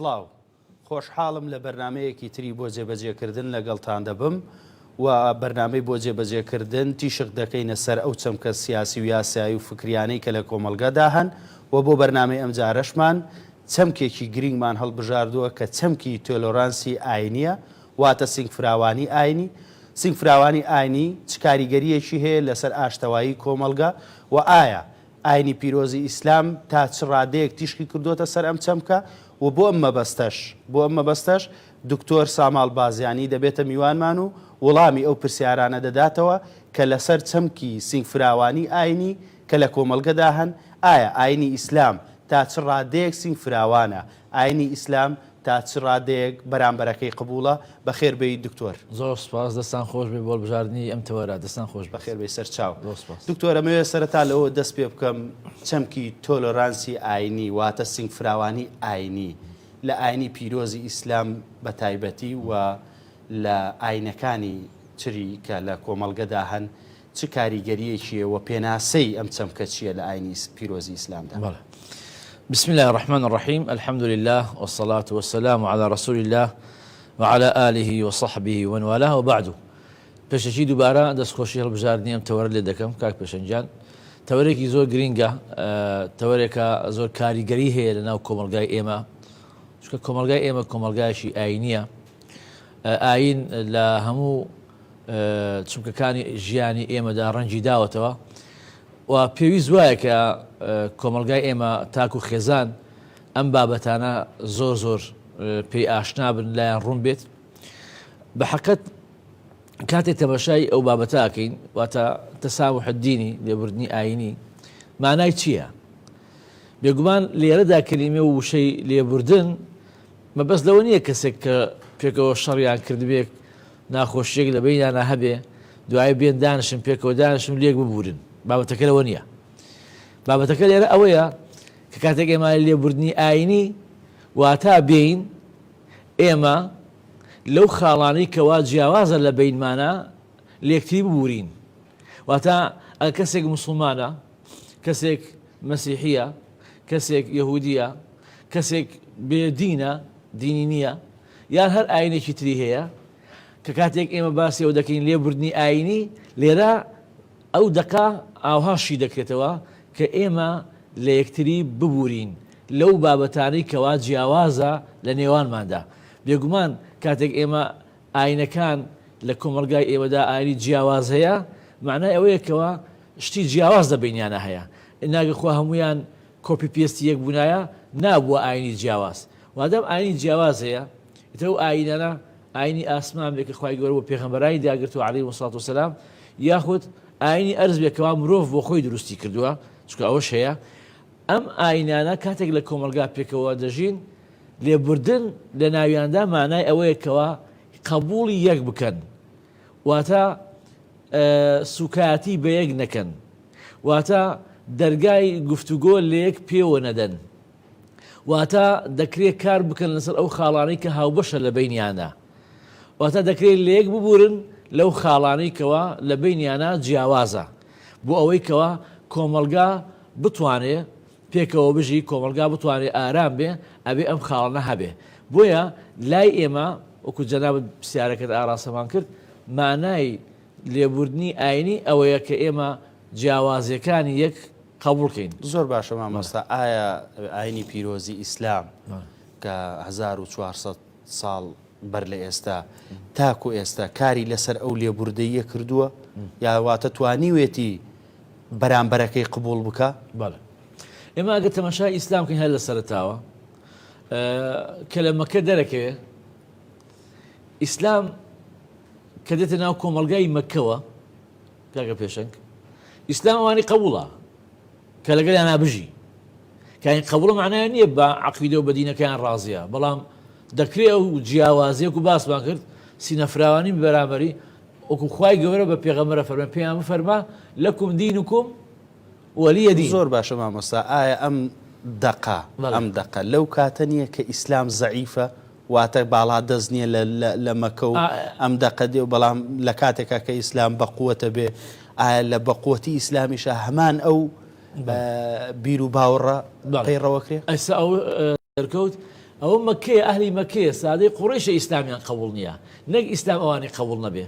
سڵاو خۆشحاڵم لە بەرنمەیەکی تری بۆ جێبەجێکردن لەگەڵتان دەبم و بەرنمەی بۆ جێبەجێکردن تیشق دەکەینە سەر ئەو چەمکە سیاسی و یاسایی و فکریانەی کە لە کۆمەلگەدا هەن و بۆ بەرنمەی ئەمجارەشمان چەمکێکی گرنگمان هەڵبژاردووە کە چەمکی تۆلۆرانسی ئاینیە واتە سنگفراوانی ئاینی. سنگفراوانی ئاینی چ کاریگەریەکی هەیە لەسەر ئاشتەوایی کۆمەلگا و ئایا ئاینی پیرۆزی ئیسلام تا چ ڕادەیەک تیشکی کردوتە سەر ئەم چەمکە و بۆ ئەم مەبەستەش دکتۆر ساماڵ بازیانی دەبێتە میوانمان و وەڵامی ئەو پرسیارانە دەداتەوە کە لەسەر چەمکی سنگفراوانی ئاینی کە لە کۆمەلگەدا هەن ئایا ئاینی ئیسلام تا چ ڕادەیەک سنگفراوانە، ئاینی ئیسلام تا چ ڕادەیەک بەرامبەرەکەی قبوڵە. بەخێر بێی دکتۆر. زۆر سپاس، دەستان خۆش بێ بۆ بژاردننی ئەم تەوەرە. دەستان خۆش. بەخێر بێ سەرچاو. دکتۆرە مەوێ سەرەتا لەوە دەست پێ بکەم چەمکی تۆلۆرانسی ئاینی واتە سنگفراوانی ئاینی لە ئاینی پیرۆزی ئیسلام بە تایبەتی و لە ئاینەکانی تری کە لە کۆمەلگەدا هەن چ کاریگەریەکیە و پێناسەی ئەم چەمکە چییە لە ئاینی پیرۆزی ئیسلامدا؟ بسم الله الرحمن الرحيم. الحمد لله والصلاة والسلام على رسول الله وعلى آله وصحبه ومن والاه وبعد. پێشەکی دووبارە دەستخۆشی هەڵبژاردننی ئەم تەوەرە لێ دەکەم کاک پێشەنجان. تەوەرێکی زۆر گرینگە، تەوەرێکە زۆر کاریگەری هەیە لە ناو کۆمەلگای ئێمە، چونکە کۆمەلگای ئێمە کۆمەلگایشی ئاینیە. ئاین لە هەموو چونکەکانی ژیانی ئێمەدا ڕەنگی داوەتەوە و پێویست وایە کە کۆمەلگای ئێمە تاکو خێزان ئەم بابەتانە زۆر زۆر پێی ئاشنا بن لایەن ڕوون بێت. بە حەقەت کاتێک تەماشای ئەو بابەتاکەین واتە تەسامح الدینی لێبوردنی ئاینی مانای چییە؟ بێگومان لێرەدا کەلیمە و وشەی لێبوردن مەبەست لەوە نییە کەسێک کە پێکەوە شەڕیان کردبێت ناخۆشیێک لە بەینانە هەبێ دوای بێن دانشن پێکەوە دانشم لێک ببورن. بابەتەکە لەوە نییە. بابەتەکە لێرە ئەوەیە کە کاتێک ئێمە لێبوردنی ئاینی واتا بین ئێمە لەو خاڵانەی کەوا جیاوازە لە بینمانە لێکتری ببورین. واتە ئەگە کەسێک موسڵمانە، کەسێک مەسیحیە، کەسێک یەهودیە، کەسێک بێدینە، دینی نییە، یان هەر ئاینێکی تری هەیە کە کاتێک ئێمە باسی ئەو دەکەین لێبوردنی ئاینی لێرە ئەو دەقا ئاوهاشی دەکرێتەوە کە ئێمە لە یەکتری ببورین لەو بابەتانەی کەوا جیاوازە لە نێوانماندا. بێگومان کاتێک ئێمە ئاینەکان لە کۆمەلگای ئێمەدا ئاینی جیاواز هەیە معنای ئەوەیەکەوە شتی جیاواز لە بینیانە هەیە. ناگەخوا هەمویان کۆپی پێستی یەک بوونایە نابووە ئاینی جیاواز. وادەم ئاینی جیاواز هەیە ئیتر ئەو ئاینانە ئاینی ئاسمان بێ کە خوای گەورە بۆ پێغەمبەرانی داگرتووە عەلەیهی وەسەڵاتو وەسەلام، یاخود ئاینی ئەرز بێکەوە مرۆڤ بۆ خۆی دروستی کردووە، چونکە ئەوەش هەیە. ئەم ئاینانە کاتێک لە کۆمەلگا پێکەوە دەژین لێبوردن لە ناویاندا مانای ئەوەیەکەوە قبوڵی یەک بکەن، واتە سوکایەتی بە یەک نەکەن، واتە دەرگای گفتوگۆ لە یەک پێوە نەدەن، واتە دەکرێت کار بکەن لەسەر ئەو خاڵانەی کە هاوبەشە لە بینیانە، واتە دەکرێت لە یەک ببورن لەو خاڵانەی کەوا لە بینیانە جیاوازە بۆ ئەوەی کەوا کۆمەلگا بتوانێت پێکەوە بژی، کۆمەلگا بتوانێت ئارام بێ، ئەبێ ئەم خاڵانە هەبێ. بۆیە لای ئێمە وەکو جەنابەت پرسیارەکەت ئاراسەمان کرد مانای لێبوردنی ئاینی ئەوەیە کە ئێمە جیاوازیەکانی یەک قبوڵکەین. زۆر باشە مامۆستا. ئایا ئاینی پیرۆزی ئیسلام کە 1400 ساڵ بەر لە ئێستا تاکو ئێستا کاری لەسەر ئەو لێبوردەیە کردووە یاواتە توانیوێتی بەرامبەرەکەی قبوڵ بکە؟ بەڵێ. ئێمە ئەگە تەماشای ئیسلام کەین هەر لە سەرەتاوە کە لە مەکە دەرەکەوێ ئیسلام کە دێتە ناو کۆمەلگای مەکەوە کاکە پێشەنگ ئیسلام ئەوانی قبوڵە کە لەگەڵیان نابژی. کاین قبوڵە معنایە نییە بە عەقیدە و بە دینەکەیان ڕازیە، بەڵام دەکرێت ئەو جیاوازیەک و باسمان کرد سینەفراوانی بەرامبەری وەکو خوای گەورە بە پێغەمبەرە فەرمێ پێیان بفەرما لەکوم دینوکم وەلیە دین. زۆر باشە مامۆستا. ئایا ئەم دەقە لەو کاتە نییە کە ئیسلام زەعیفە واتە باڵا دەست نییە لە مەکە و ئەم دەقە دێ و بەڵام لە کاتێکا کە ئیسلام بەقووەتە بێ ئایا لە بەقووەتی ئیسلامیشە هەمان ئەو بیر و باوەڕە پەیڕەوەکرێ؟ ئەسا ئەو دەرکەوت ئەوە مەککەیە ئەهلی مەککەیە سادەی قوڕیشە ئیسلامیان قبول نییە نەک ئیسلام ئەوانی قبول نەبێ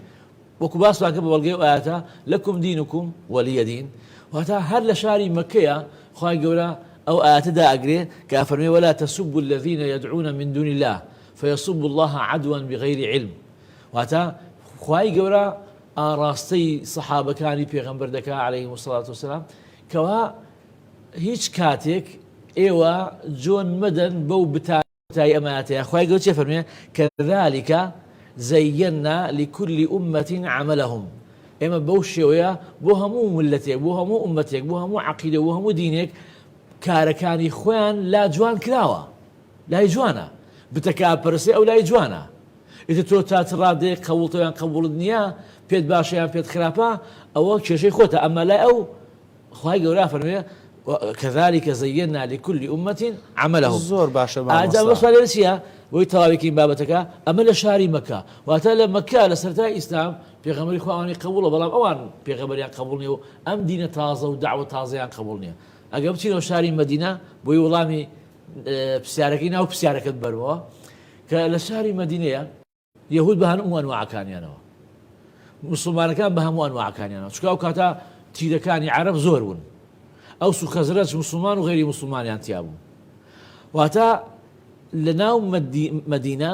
وەکو باسوانکە بە بەڵگەی ئاەتە لەکم دینکم وەلیە دین واتە هەر لە شاری مەککەیە خوای گەورە ئەو ئاەتەدا ئەگرێ کە ئەفەرمێ وەلا تەسوبوا الذین يدعون من دون الله فيسبوا الله عدوا بغير علم واتە خوای گەورە ئاڕاستەی سەحابەکانی پێغەمبەر دەکا عەلەیهیم السەڵات وەسەلام کەوا هیچ کاتێک ئێوە جۆن مەدەن بەو بتای ئەمەیاتەیە خوای گەورە چێ فەرمێ كذلك زينا لكل أمة عملهم ئێمە بەو شێوەیە بۆ هەموو ملەتێک بۆ هەموو ئومەتێک بۆ هەموو عەقیدە بۆ هەموو دینێک کارەکانی خۆیان لا جوان کراوە لای جوانە بتەکە پەرسێ ئەو لای جوانە ئیتر تۆ تاتڕادێک قەوڵتەوەیان قبوڵت نییە پێت باشەیان پێت خراپە ئەوە کێشەی خۆتە ئەمە لای ئەو خوای گەورە فەرمێ كذلك زينا لكل أمة عملهم زۆر باشە ئاجا چیە بۆی تەواوێکی بابەتەکە ئەمە لە شاری مەکە واتە لە مەکە لە سەرەتای ئیسلام پێغەمبەری خوا ئەوانەی قبوڵە بەڵام ئەوان پێغەمبەریان قبوڵ نییە و ئەم دینە تازە و دعوە تازەیان قبوڵ نییە ئەگە بچینەوە شاری مەدینە بۆی وەڵامی پرسیارەکەی ناو پرسیارەکەت بەرەوە کە لە شاری مەدینەیە یەهود بە هەموو ئەنواعەکانیانەوە مسلمانەکان بە هەموو ئەنواعەکانیانەوە چونکە ئەو کاتە تیرەکانی عەرەب زۆر بوون ئەوس و خەزرەج مسلمان و غەیری مسلمانیان تیا بوو واتە لە ناو مەدینە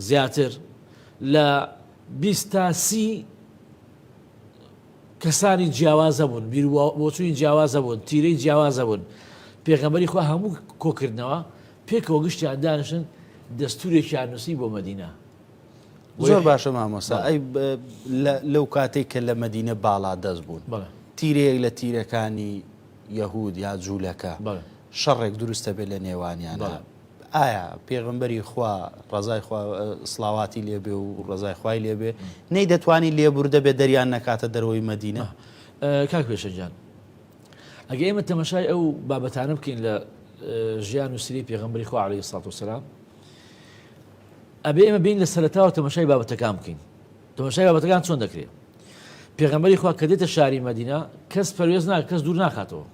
زیاتر لە 20 تا 30 کەسانی جیاوازە بوون بۆچووی جیاوازە بوون تیرەی جیاوازە بوون پێغەمبەری خوا هەموو کۆکردنەوە پێکەوە گشتیان دانیشن دەستورێکیان نووسی بۆ مەدینە زۆر باشە مامۆستا ئەی لەو کاتێک کە لە مەدینە باڵا دەست بوون تیرەیەک لە تیرەکانی یەهود یا جوولەکە شەڕێک دروستە بێت لە نێوانیانە ئایا پێغەمبەری خوا ڕزای سڵاواتی لێبێ و ڕزای خوای لێبێ نەی دەتوانی لێبوردە بێ دەریان نەکاتە دەرەوەی مەدینە کاک پێشەنجان ئەگە ئێمە تەماشای ئەو بابەتانە بکەین لە ژیان و سری پێغەمبەری خوا عەلەیهی سڵات وسەلام ئەبێ ئێمە بین لە سەرەتاوە تەماشای بابەتەکان بکەین تەماشای بابەتەکان چۆن دەکرێت پێغەمبەری خوا کە دێتە شاری مەدینە کەس پەروێز ناکات کەس دوور ناکاتەوە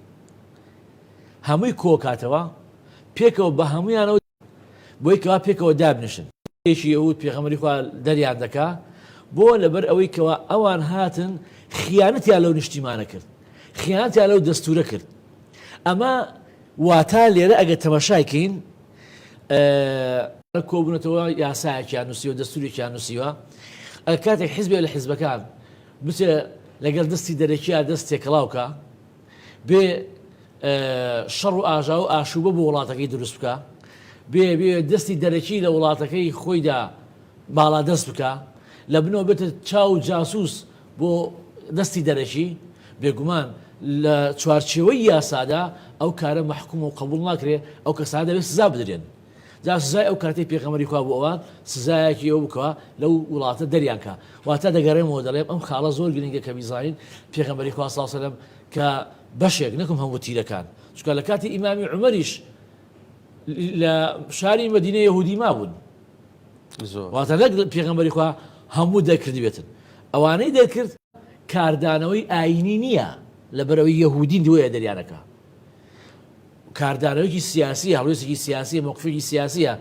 هەمووی کۆکاتەوە پێکەوە بە هەمویانەوە بۆی کەوا پێکەوە دابنیشن پێشی ئەوت پێغەمبەری خوا دەریان دەکا بۆ لەبەر ئەوەی کەوا ئەوان هاتن خیانەتیان لەو نیشتیمانە کرد خیانەتیان لەو دەستورە کرد ئەمە واتا لێرە ئەگە تەماشایکەین کۆبوونەتەوە یاسایەکیان نووسیوە دەستورێکیان نووسیوە کاتێک حیزبێ لە حیزبەکان بچێ لەگەڵ دەستی دەرەکیە دەست تێکەڵاوکە بێ شەڕ و ئاژا و ئاشوبە بۆ وڵاتەکەی دروست بکە بێ دەستی دەرەکی لە وڵاتەکەی خۆیدا باڵا دەست بکە لە بنەوە بێتە چاو جاسووس بۆ دەستی دەرەکی بێگومان لە چوارچێوەی یاسادا ئەو کارە مەحکوم و قبول ناکرێ ئەو کەسانە دەبێت سزا بدرێن جا سزای ئەو کاتەی پێغەمبەری خوا بۆ ئەوان سزایەکی ئەو بکەوە لەو وڵاتە دەریان کە واتە دەگەڕێمەوە دەڵێم ئەم خاڵە زۆر گرنگە کە بیزانین پێغەمبەری خوا سڵ سەلەم کە بەشێک نەکەم هەموو تیرەکان چونکە لە کاتی ئیمامی عومەریش لە شاری مەدینە یەهودی مابوون واتە نەک پێغەمبەری خوا هەموو دەکردی بێتن ئەوانەی دەکرد کاردانەوەی ئاینی نییە لەبەرەوەی یەهودین دوێ دەریانەکە کاردانەوەیکی سیاسی هەڵوێستێکی سیاسی موقفێکی سیاسیە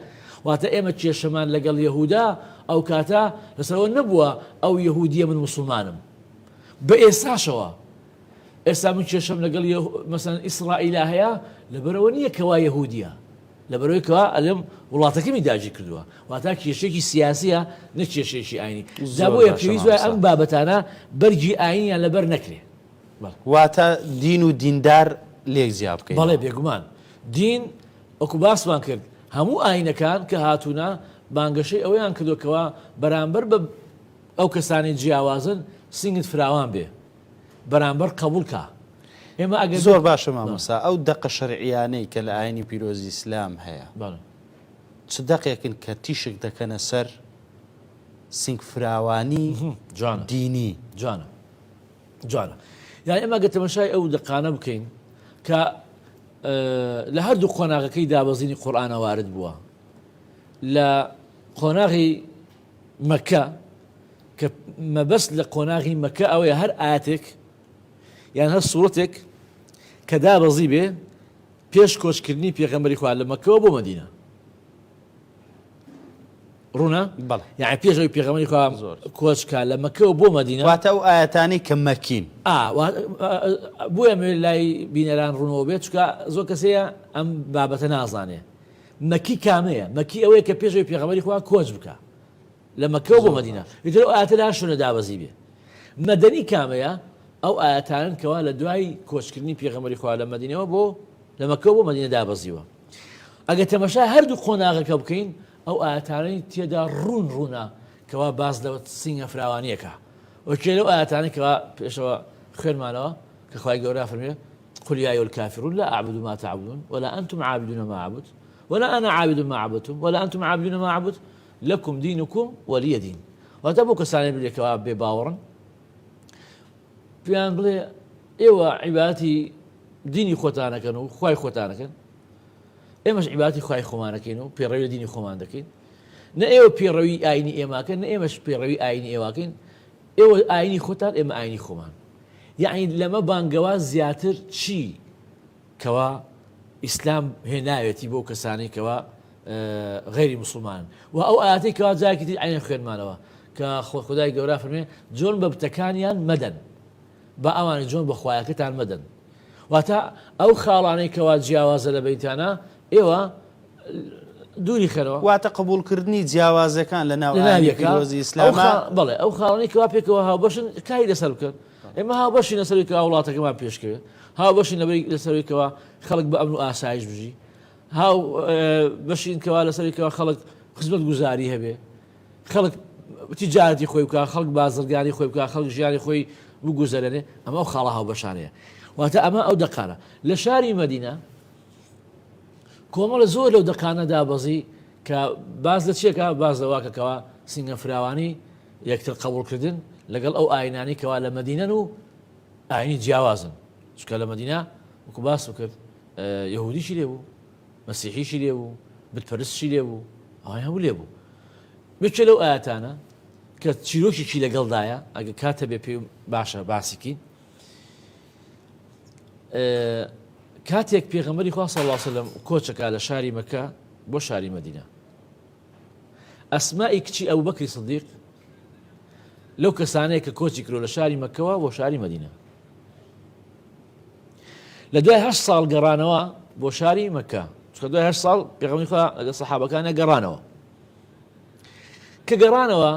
واتە ئێمە کێشەمان لەگەڵ یەهودا ئەو کاتە لەسەرەوە نەبووە ئەو یەهودیە من موسڵمانم بە ئێستاشەوە ئێستا من کێشەم لەگەڵ مەسەڵەن ئیسرائیلا هەیە لەبەرەوە نییە کەوا یەهودیە لەبەرەوەی کەوا ئەلێم وڵاتەکەمی داگیر کردووە واتە کێشێکی سیاسیە نە کێشێکی ئاینی جا بۆیە پێویست وایە ئەم بابەتانە بەرگی ئاینیان لەبەر نەکرێ واتە دین و دیندار لێک زیاب بکەین بەڵێ بێگومان دین ئەوکو باسمان کرد هەموو ئاینەکان کە هاتوونە بانگەشەی ئەوەیان کردوکەوە بەرامبەر بە ئەو کەسانی جیاوازن سنگت فراوان بێ بەرامبەر قبولکە ئێمە ئەگەر زۆر باشە مامۆستا ئەو دەقە شەرعیانەی کە لە ئاینی پیرۆزی ئیسلام هەیە چ دەقێکن کە تیشک دەکەنە سەر سنگ فراوانی دینی جوانە یعنی ئێمە ئەگەر تەماشای ئەو دەقانە بکەین کە لە هەردوو قۆناغەکەی دابەزینی قورئانە وارد بووە لە قۆناغی مەکە کە مەبەست لە قۆناغی مەکە ئەوەیە هەر ئاەتێک یان هەر سوورەتێک کە دابەزی بێ پێش کۆچکردنی پێغەمبەری خوا لە مەکەوە بۆ مەدینە ڕوونە بەڵێ یعنی پێشەوەی پێغەمبەری خوا کۆچکە لە مەکەوە بۆ مەدینە واتە ئەو ئاەتانی کە مەکین بۆیە لای بینەران ڕوونەوە بێت چکە زۆر کەسەیە ئەم بابەتە نازانێ مەکی کامەیە مەکی ئەوەیە کە پێشەوەی پێغەمبەری خوا کۆچ بکە لە مەکەوە بۆ مەدینە ئیتر ئەو ئاەتە لا شوێنە دابەزی بێ مەدەنی کامەیە ئەو ئاەتانن کەوا لە دوای کۆچکردنی پێغەمبەری خوا لە مەدینەوە بۆ لە مەکەوە بۆ مەدینە دابەزیوە ئەگە تەمەشا هەردوو قۆناغەکە بکەین ئەو ئاەتانەی تێدا ڕوونە کەوا باز لە سینگە فراوانیەکە وەکێ لەو ئاەتانەی کەوا پێشەوە خوێنمانەوە کە خوای گەورە فەرمێ قل يا أيها الكافرون لا أعبد ما تعبدون ولا أنتم عابدون ما أعبد ولا أنا عابد ما عبدتم ولا أنتم عابدون ما أعبد لكم دينكم ولي دين وتبو كساني بليكوا بباورن بيان بلي إيوا عبادتي ديني خوتانا كانوا خواي خوتانا كان ئێمەش عیباتی خوای خۆمانەکەین و پێڕەوی دینی خۆمان دەکەین نە ئێوە پێڕەوی ئاینی ئێماکەن نە ئێمەش پێڕەوی ئاینی ئێواکەین ئێوە ئاینی خۆتان ئێمە ئاینی خۆمان یعنی لەمە بانگەوا زیاتر چی کەوا ئیسلام هێناوێتی بۆ کەسانی کەوا غیری مسلمان و ئەو ئاەتەی کەوا جایەکی تر عینە خوێنمانەوە کە خودای گەورە فەرمێ جۆن بە بتەکانیان مەدەن بە ئەوانە جۆن بە خوایەکەتان مەدەن واتە ئەو خاڵانەی کەوا جیاوازە لە بەیتانە ئێوە دووری خەرەوە واتە قبولکردنی جیاوازەکان لە ناو ئاینی ئیسلامە بەڵێ ئەو خاڵانەی کەوا پێکەوە هاوبەشن کاری لەسەر بکەن ئێمە هاوبەشی لەسەری کە وڵاتەکەمان پێشکەوێت هاوبەشی لەسەرەوەیکەوە خەڵک بە ئەمن و ئاسایش بژی هاو بەشین کەوا لەسەرێکەوە خەڵک خزمەت گوزاری هەبێ خەڵک تیجارەتی خۆی بکە خەڵک بازرگانی خۆی بکە خەڵک ژیانی خۆی بگوزەرێنێ ئەمە ئەو خاڵە هاوبەشانەیە واتە ئەمە ئەو دەقانە لە شاری مەدینە کۆمەڵە زۆر لەو دەقانە دابەزی کە باز لە چیەکە باز لەواکەکەوە سینگە فراوانی یەکتر قبولکردن لەگەڵ ئەو ئاینانی کەوا لە مەدینەن و ئاینی جیاوازن چکە لە مەدینە وەکو باس بکرد یەهودیشی لێ بوو مەسیحیشی لێ بوو بتپەرستشی لێ بوو ئەوان هەموو لێ بوو بچێ لەو ئاەتانە کە چیرۆکێکی لەگەڵدایە ئەگە کاتە بێ پێ باشە باسیکین کاتێک پێغەمبەری خوا صلی الله علیه و سلم کۆچەکە لە شاری مەکە بۆ شاری مەدینە ئەسمای کچی ئەبوبەکری سیدیق لەو کەسانەیە کە کۆچی کرۆ لە شاری مەکەوە بۆ شاری مەدینە لە دوای 8 ساڵ گەڕانەوە بۆ شاری مەکە چکە دوای 8 ساڵ پێغەمبەری خوا لەگەڵ سەحابەکانە گەڕانەوە کە گەڕانەوە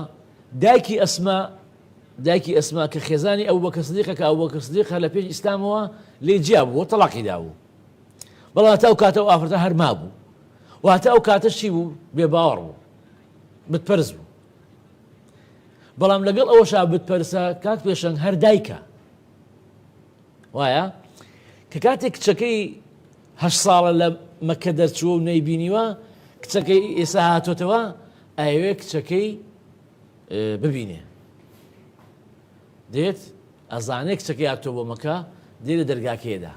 دایکی ئەسما کە خێزانی ئەبوبەکر سیدیقە کە ئەبوبەکر سیدیق لە پێش ئیسلامەوە لێ جیا بوو تەلاقی دابوو بەڵام هەتا ئەو کاتە ئەو ئافرەتە هەر مابوو و هەتا ئەو کاتەش چی بوو بێباوەڕ بوو بتپەرست بوو بەڵام لەگەڵ ئەوەشا بتپەرسە کات پێشەنگ هەر دایکە وایە کە کاتێک کچەکەی 8 ساڵە لە مەکە دەرچووە و نەیبینیوە کچەکەی ئێستا هاتۆتەوە ئەوێ کچەکەی ببینێ دێت ئەزانێ کچەکەی هاتۆ بۆ مەکە دێ لە دەرگاکێدا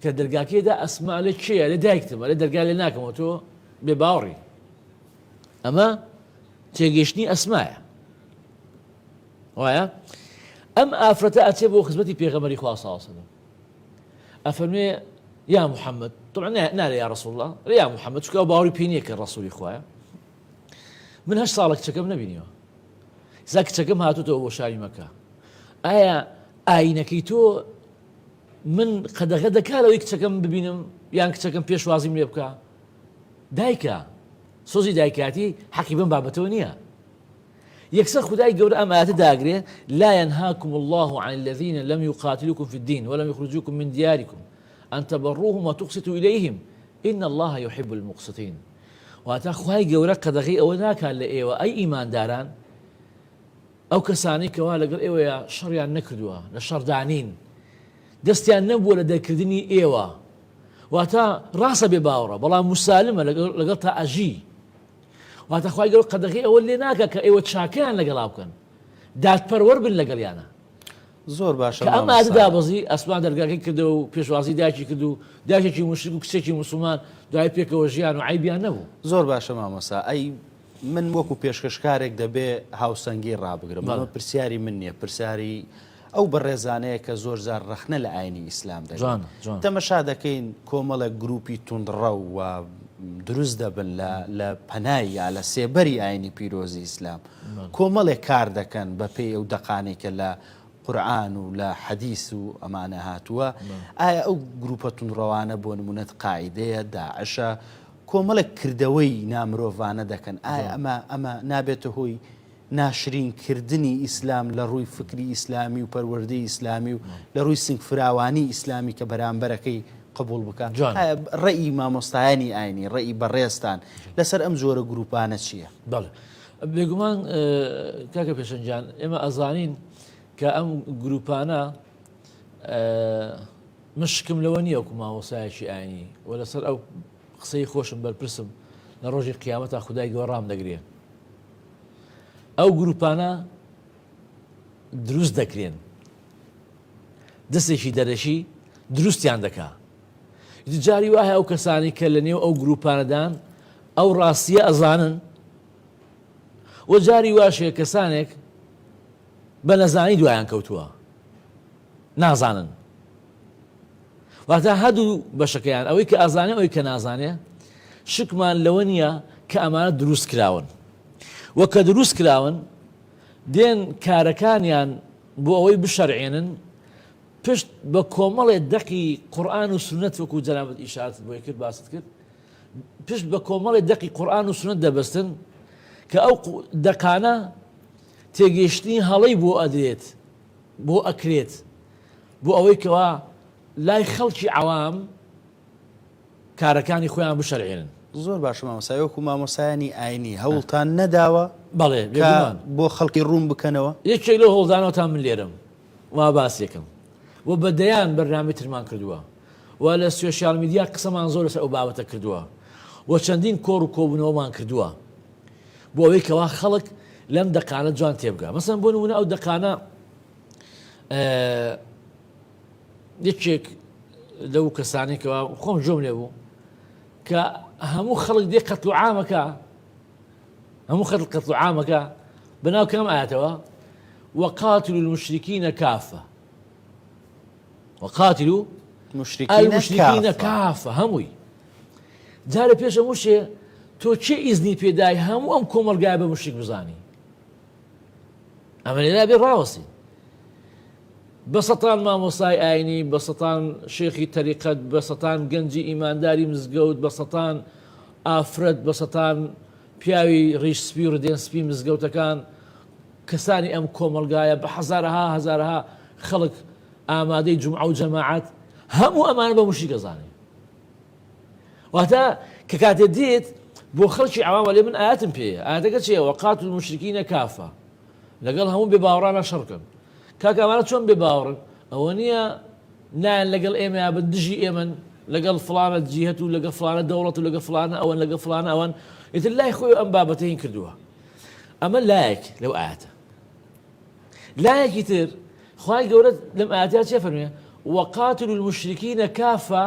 کە دەرگاکێدا ئەسما لە کێیە لە دایکتمە لە دەرگا لێ ناکەمەوە تۆ بێ باوەڕی ئەمە تێگەیشتنی ئەسمایە وایە ئەم ئافرەتە ئەچێ بۆ خزمەتی پێغەمبەری خوا صلی الله علیه و سلم ئەفەرمێ یا محەممەد طبعا نارێ یا رەسوڵ الله یا محەممەد چکە باوەڕی پێ نییە کە ڕەسوولی خوایە من 8 ساڵە کچەکەم نەبینیوە زا کچەکەم هاتوتەوە بۆ شاری مەکە ئایا ئاینەکەی تۆ من قەدەغە دەکا لەوەی کچەکەم ببینم یان کچەکەم پێشوازیم لێ بکە دایکە سۆزی دایکاتی حەقی بم بابەتەوە نییە یەکسەر خدای گەورە ئەم ئاەتە داگرێ لا ينهاكم الله عن الذين لم يقاتلوكم في الدين ولم يخرجوكم من دياركم أن تبروهم وتقسطوا إليهم إن الله يحب المقسطين واتە خدای گەورە قەدەغەی ئەوە ناکات لە ئێوە ئەی ئیمانداران ئەو کەسانی کەوا لەگەڵ ئێوەیە شەڕیان نەکردووە لە شەڕدانین دەستیان نەبووە لە دەرکردنی ئێوە واتە ڕاستە بێ باوەڕە بەڵام موسالمە لەگەڵ تا ئەژی واتە خدای گەورە قەدەغەی ئەوە لێ ناکات کە ئێوە چاکەیان لەگەڵا بکەن دادپەروەر بن لەگەڵیانە زۆر باشە کە ئەم ئاەتە دابەزی ئەسمان دەرگاکەی کردەوە و پێشوازی دایکی کرد و دایکێکی موشک و کچێکی موسڵمان دوای پێکەوە ژیان و عیبیان نەبوو زۆر باشە مامۆستا ئەی من وەکو پێشکەشکارێک دەبێ هاوسەنگی ڕابگرم ئەمە پرسیاری من نییە پرسیاری ئەو بەڕێزانەیە کە زۆر جار ڕەخنە لە ئاینی ئیسلام دەکەن تەمەشا دەکەین کۆمەڵە گروپی توندڕە و دروست دەبن لە پەنای یا لە سێبەری ئاینی پیرۆزی ئیسلام کۆمەڵێک کار دەکەن بە پێی ئەو دەقانێک کە لە قورئان و لە حەدیث و ئەمانە هاتووە. ئایا ئەو گروپە توندڕەوانە بۆ نمونەت قاعیدەیە، داعشە، کۆمەڵێک کردەوەی نامرۆڤانە دەکەن، ئایا ئەمە نابێتە هۆی ناشرینکردنی ئیسلام لە ڕووی فکری ئیسلامی و پەروەردەی ئیسلامی و لە ڕووی سنگفراوانی ئیسلامی کە بەرامبەرەکەی قبول بکات؟ ڕێی مامۆستایانی ئاینی، ڕێی بەڕێستان لەسەر ئەم جۆرە گروپانە چییە؟ بەڵێ بێگومان کاکە پێشەنجان ئێمە ئەزانین کە ئەم گروپانە مشکم لەوە نییە وەکو مامۆستایەکی ئاینی و لەسەر ئەو قسەی خۆشم بەرپرسم لە ڕۆژی قیامەتە خودای گەورە ڕام دەگرێن. ئەو گروپانە دروست دەکرێن، دەستێکی دەرەشی دروستیان دەکا. جاری وایە ئەو کەسانی کە لە نێو ئەو گروپانەدان ئەو ڕاستیە ئەزانن و جاری واشەیە کەسانێک بە نەزانی دوایان کەوتووە نازانن. واتە هەردوو بەشەکەیان ئەوەی کە ئازانێ ئەوەی کە نازانێ شکمان لەوە نییە کە ئەمانە دروست کراون و کە دروست کراون دێن کارەکانیان بۆ ئەوەی بشەرعێنن پشت بە کۆمەڵێ دەقی قورئان و سونەت وەکو جەنابەت ئیشارەت بۆی کرد باست کرد پشت بە کۆمەڵێ دەقی قورئان و سونەت دەبەستن کە ئەو دەقانە تێگەیشتنی هەڵەی بۆ ئەدرێت بۆ ئەکرێت بۆ ئەوەی کەوا لای خەڵکی عەوام کارەکانی خۆیان بشەرعێنن. زۆر باش مامۆستا، وەکو مامۆستایانی ئاینی هەوڵتان نەداوە بەڵێ بۆ خەڵکی ڕوون بکەنەوە؟ یەکێک لەو هەوڵدانەوەتان من لێرم وا باسێکم و بەدەیان بەرنامەی ترمان کردووە و لە سوشیال میدیا قسەمان زۆر لەسەر ئەو بابەتە کردووە و چەندین کۆڕ و کۆبوونەوەمان کردووە بۆ ئەوەی کەوا خەڵک لەم دەقانە جوان تێبگا. مەسەڵەن بۆ نمونە ئەو دەقانە یەکێک لەو کەسانێکەوە خۆم جۆم لێ بوو کە هەموو خەڵک دێ قەتڵ عامەکە، هەموو خەڵک قەتڵ عامەکە بەناو کام ئاەتەوە وقاتلوا المشركين كافة، وقاتلوا المشركين كافة هەمووی. جارە پێش هەموو شێ تۆ چێ ئیزنی پێدای هەموو ئەم کۆمەلگایە بە مشریک بزانی؟ ئەمە لێرا بێ ڕاوەسی بەسەتان مامۆستای ئاینی، بەسەتان شێخی تەریقەت، بەسەتان گەنجی ئیمانداری مزگەوت، بەسەتان ئافرەت، بەسەتان پیاوی ڕیش سپی و ڕدێن سپی مزگەوتەکان، کەسانی ئەم کۆمەلگایە بە هەزارها خەڵک ئامادەی جومعە و جەماعەت هەموو ئەمانە بە مشریک ئەزانێ. واتە کە کاتێ دێت بۆ خەڵکی عەوام لێ من ئاەتم پێیە، ئاەتەکە چییە؟ وقاتلوا المشركين كافة، لەگەڵ هەموو بێ باوەڕانە شەڕکەن. کاکە ئەمانە چۆن بێ باوەڕن؟ ئەوە نییە نایەن لەگەڵ ئێمە یا بە دژی ئێمەن لەگەڵ فڵانە جیهەت و لەگەڵ فڵانە دەوڵەت و لەگەڵ فڵانە ئەوەن لەگەڵ فڵانە ئەوەن، ئیتر لای خۆی ئەم بابەتە هین کردووە. ئەمە لایەک لەو ئاەتە. لایەکی تر خوای گەورە لەم ئاەتە چێ فەرموویە؟ وقاتلوا المشركين كافة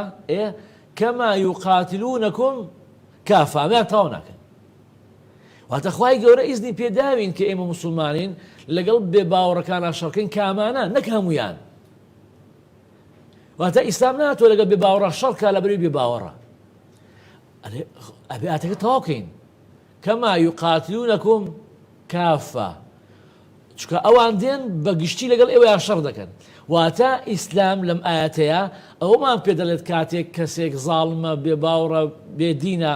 كما يقاتلونكم كافة، ئەمەیان تاوا ناکەن. واتە خوای گەورە ئیزنی پێداوین کە ئێمە موسڵمانین لەگەڵ بێ باوەڕەکانە شەڕکەین کامانە نەک هەمویان. واتە ئیسلام ناتوە لەگەڵ بێ باوەڕە شەڕکە لە بەروی بێ باوەڕە. ئەبێ ئاەتەکە تەواو بکەین كما يقاتلونكم كافة، چونکە ئەوان دێن بە گشتی لەگەڵ ئێوەیان شەڕ دەکەن. واتە ئیسلام لەم ئاەتەیە ئەوەمان پێ دەڵێت کاتێک کەسێک زاڵمە بێ باوەڕە بێدینە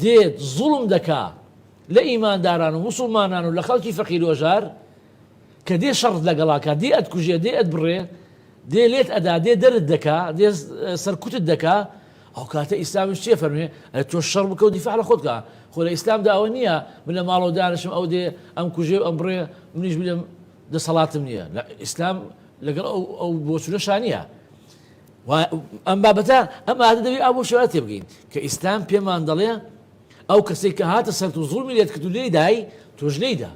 دێت زوڵم دەکا لە ئیمانداران و موسڵمانان و لە خەڵکی فەقیر و ژار کە دێ شەڕت لەگەڵاکە، دێ ئەتکوژێ، دێ ئەتبڕێ، دێ لێت ئەدا، دێ دەرت دەکا، دێ سەرکوتت دەکا، ئەو کاتە ئیسلامیش چێ فەرموێ؟ تۆ شەڕ بکە و دیفاع لە خۆت بکە. خۆ لە ئیسلامدا ئەوە نییە من لە ماڵەوە دانیشم ئەو دێ ئەم کوژێ و ئەم بڕێ منیش بلێم دەسەڵاتم نییە. لە ئیسلام لەگەڵ ئەو بۆچونەشان نییە. ئەم بابەتە ئەم ئاەتە دەبێت ئەو بۆ شێوە تێبگەین کە ئیسلام پێمان دەڵێ ئەو کەسێک کە هاتە سەر و زوڵمی لێت کرد و لێی دای تۆش لێیدا،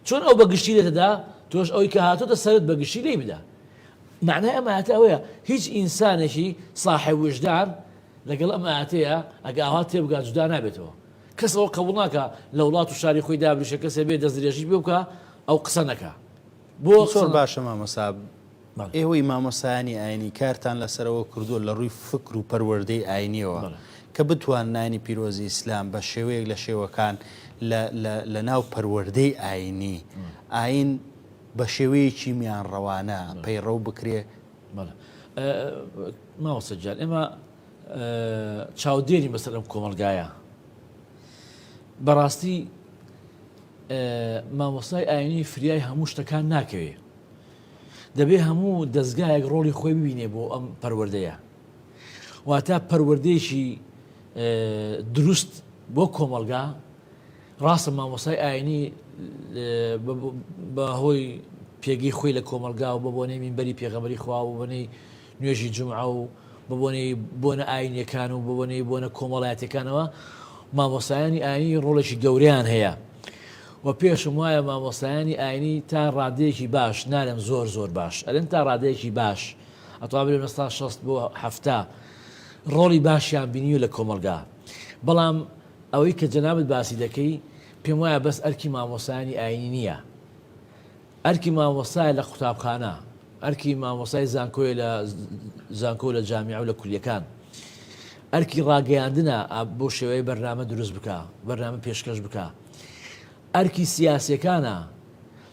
چۆن ئەو بەگشتی لێتەدا تۆش ئەوەی کە هاتۆتە سەرت بەگشتی لێی بدا. معنای ئەم ئاەتە ئەوەیە هیچ ئینسانێکی صاحب وجدان لەگەڵ ئەم ئاەتەیە ئەگە ئاوا تێبگات جودا نابێتەوە. کەس ئەوە قبوڵ ناکە لە وڵات و شاری خۆی دابریشە کەسێ بێ دەستدرێژی بێ بکە ئەو قسە نەکە. بۆ زۆر باشە مامۆستا، ئێوەی مامۆستایانی ئاینی کارتان لەسەرەوە کردووە لە ڕووی فکر و پەروەردەی ئاینیەوە کە بتوانانی پیرۆزی ئیسلام بە شێوەیەک لە شێوەکان لە ناو پەروەردەی ئاینی ئاین بە شێوەیەکی میان ڕەوانە پەیڕەو بکرێ. ماوەسەجار ئێمە چاودێری بەسەر ئەم کۆمەلگایە بەڕاستی مامۆستای ئاینی فریای هەموو شتەکان ناکەوێ، دەبێ هەموو دەستگایەک ڕۆڵی خۆی ببینێ بۆ ئەم پەروەردەیە، واتە پەروەردەیەکی دروست بۆ کۆمەلگا. ڕاستە مامۆستای ئاینی بە هۆی پێگەی خۆی لە کۆمەلگا و بەبوونەی مینبەری پێغەمبەری خوا و بۆنەی نوێژی جومعە و بەبوونەی بۆنە ئاینیەکان و بەبوونەی بۆنە کۆمەڵایەتەکانەوە مامۆستایانی ئاینی ڕۆڵێکی گەوریان هەیە و پێشم وایە مامۆستایانی ئاینی تا ڕادەیەکی باش نالم زۆر باش ئەلێن تا ڕادەیەکی باش ئەتوابێت مەستا 6 بۆ 7 ڕۆڵی باشیان بینی لە کۆمەلگا. بەڵام ئەوەی کە جەنابەت باسی دەکەی پێم وایە بەس ئەرکی مامۆستایانی ئاینی نییە، ئەرکی مامۆستای لە قوتابخانە، ئەرکی مامۆستای زانکۆ لە جامیع و لە کولیەکان، ئەرکی ڕاگەیاندنە بۆ شێوەیە بەرنامە دروست بکە، بەرنامە پێشکەش بکە، ئەرکی سیاسیەکانە.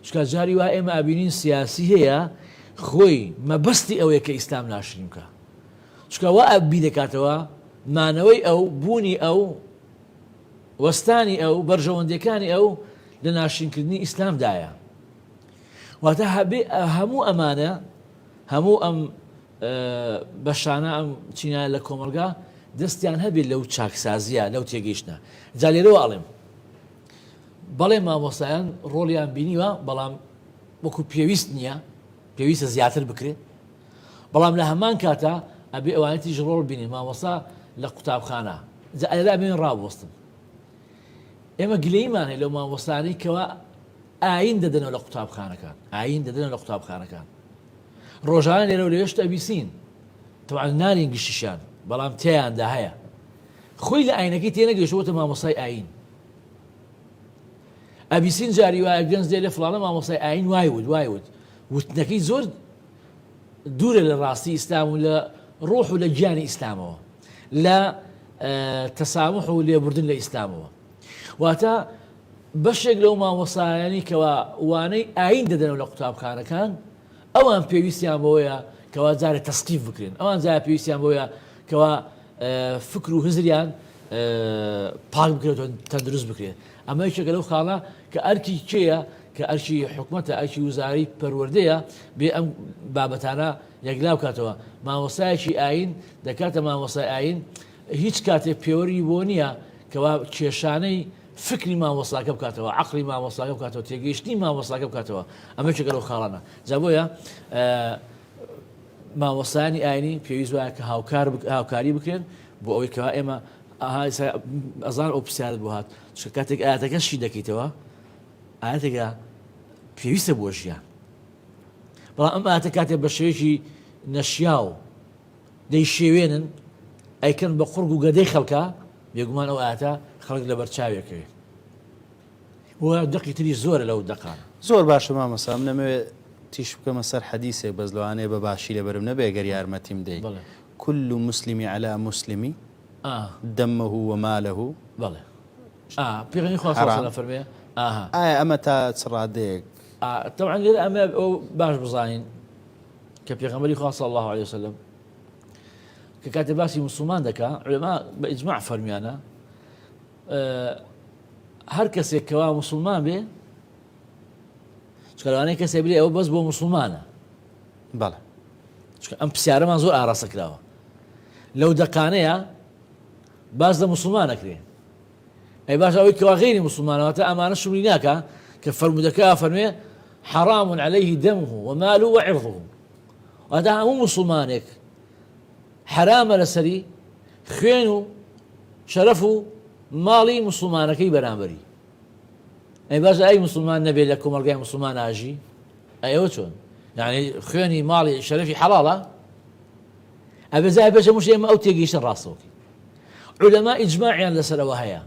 چکە جاری وا ئێمە ئابینین سیاسی هەیە خۆی مەبەستی ئەوەیە کە ئیسلام ناشرین بکە، چکە وا ئەبی دەکاتەوە مانەوەی ئەو بوونی ئەو وەستانی ئەو بەرژەوەندەکانی ئەو لە ناشرینکردنی ئیسلامدایە. واتە هەموو ئەمانە هەموو ئەم بەشانە ئەم چینایە لە کۆمەلگا دەستیان هەبێت لەو چاکسازیە لەو تێگەیشتە. جا لێرەوە ئەڵێم بەڵێ مامۆستایان ڕۆڵیان بینیوە، بەڵام وەکو پێویست نییە، پێویستە زیاتر بکرێت. بەڵام لە هەمان کاتە ئەبێ ئەوانەتیش ڕۆڵ بینی مامۆستا لە قوتابخانە. جا ئەلێرا بێن ڕابوەستن. ئێمە گلەیمان هەیە لەو مامۆستانەی کەوا ئاین دەدەنەوە لە قوتابخانەکان، ئاین دەدەنەوە لە قوتابخانەکان. ڕۆژانە لێرە و لێشت ئەبیسین تەواو نارین گشتیشان، بەڵام تێیاندا هەیە خۆی لە ئاینەکەی تێنەگەیشتووەتە مامۆستای ئاین. ئەبیسین جاری وایە گەنج دێ لە فڵانە مامۆستای ئاین وایوت وتنەکەی زۆر دوورە لە ڕاستی ئیسلام و لە ڕۆح و لە گیانی ئیسلامەوە، لە تەسامح و لێبوردن لە ئیسلامەوە. واتە بەشێک لەو مامۆستایانی کەوا وانەی ئاین دەدەنەوە لە قوتابخانەکان ئەوان پێویستیان بەوەیە کەوا جارێ تەسقیف بکرێن، ئەوان جارە پێویستیان بۆیە کەوا فکر و هزریان پاک بکرێت و تەندروست بکرێت. ئەمە یەکێکە لەو خاڵە کە ئەرکی کێیە کە ئەرکی حکومەتە، ئەرکی وزاری پەروەردەیە بێ ئەم بابەتانە یەکلا بکاتەوە. مامۆستایەکی ئاین دەکاتە مامۆستای ئاین هیچ کاتێک پێوەری بۆ نییە کەوا کێشانەی فکری مامۆستاکە بکاتەوە، عەقلی مامۆستاکە بکاتەوە، تێگەیشتنی مامۆستاکە بکاتەوە. ئەمە یەکێکە لەو خاڵانە. جا بۆیە مامۆستایانی ئاینی پێویست وایە کە هاوکاری بکرێن بۆ ئەوەی کەوا ئێمە ئەزان ئەو پرسیارت بۆ هات، چکە کاتێک ئاەتەکە شی دەکەیتەوە ئاەتێکە پێویستە بۆ ژیان. بەڵام ئەم ئاەتە کاتێک بە شێوەیەکی نەشیاو دەی شێوێنن ئەیکەن بە قورگ و گەدەی خەڵکە، بێگومان ئەو ئاەتە خەڵک لە بەرچاوێکەوێت. وە دەقی تری زۆرە لەو دەقان. زۆر باشە مامۆستا، من نەمەوێت تیش بکەمە سەر حەدیثێک بەس لەوانەیە بە باشی لەبەرم نەبێ گەر یارمەتیم دەیت. كل مسلم على مسلم دمه وماله. بەڵێ پێغەمبەری خوا صلی الله علیه و فەرمێ ئەمە تا چ ڕادەیەک طبعا لێرە ئەمە ئەو باش بزانین کە پێغەمبەری خوا صلی الله علیه و سلم کە کاتێ باسی موسڵمان دەکا علەما بە ئیجماع فەرمیانە هەر کەسێک کەوا موسڵمان بێ، چکە لەوانەیە کەسێک بڵێ ئەوە بەس بۆ موسڵمانە، بەڵێ چکە ئەم پرسیارەمان زۆر ئاڕاستە کراوە. لەو دەقانەیە باز لە موسڵمان ئەکرێ، ئەی باش ئەوەی کەوا غەیری موسڵمانەوە تا ئەمانە شوڕی ناکە کە فەرمودەکە فەرمێ حرام عليه دمه وماله وعرضه. واتە هەموو موسڵمانێک حرامە لەسەری خوێن و شەرەف و ماڵی موسڵمانەکەی بەرامبەری. ئەی باش ئەی موسڵمان نەبێت لە کۆمەلگای موسڵمان ئاژی، ئەوە چۆن؟ یعنی خوێنی ماڵی شەرەفی حەڵاڵە؟ ئەبێزای بەشە موش ئێمە ئەو تێگەیشتن ڕاستەوەکی. علەما ئیجماعیان لەسەرەوە هەیە.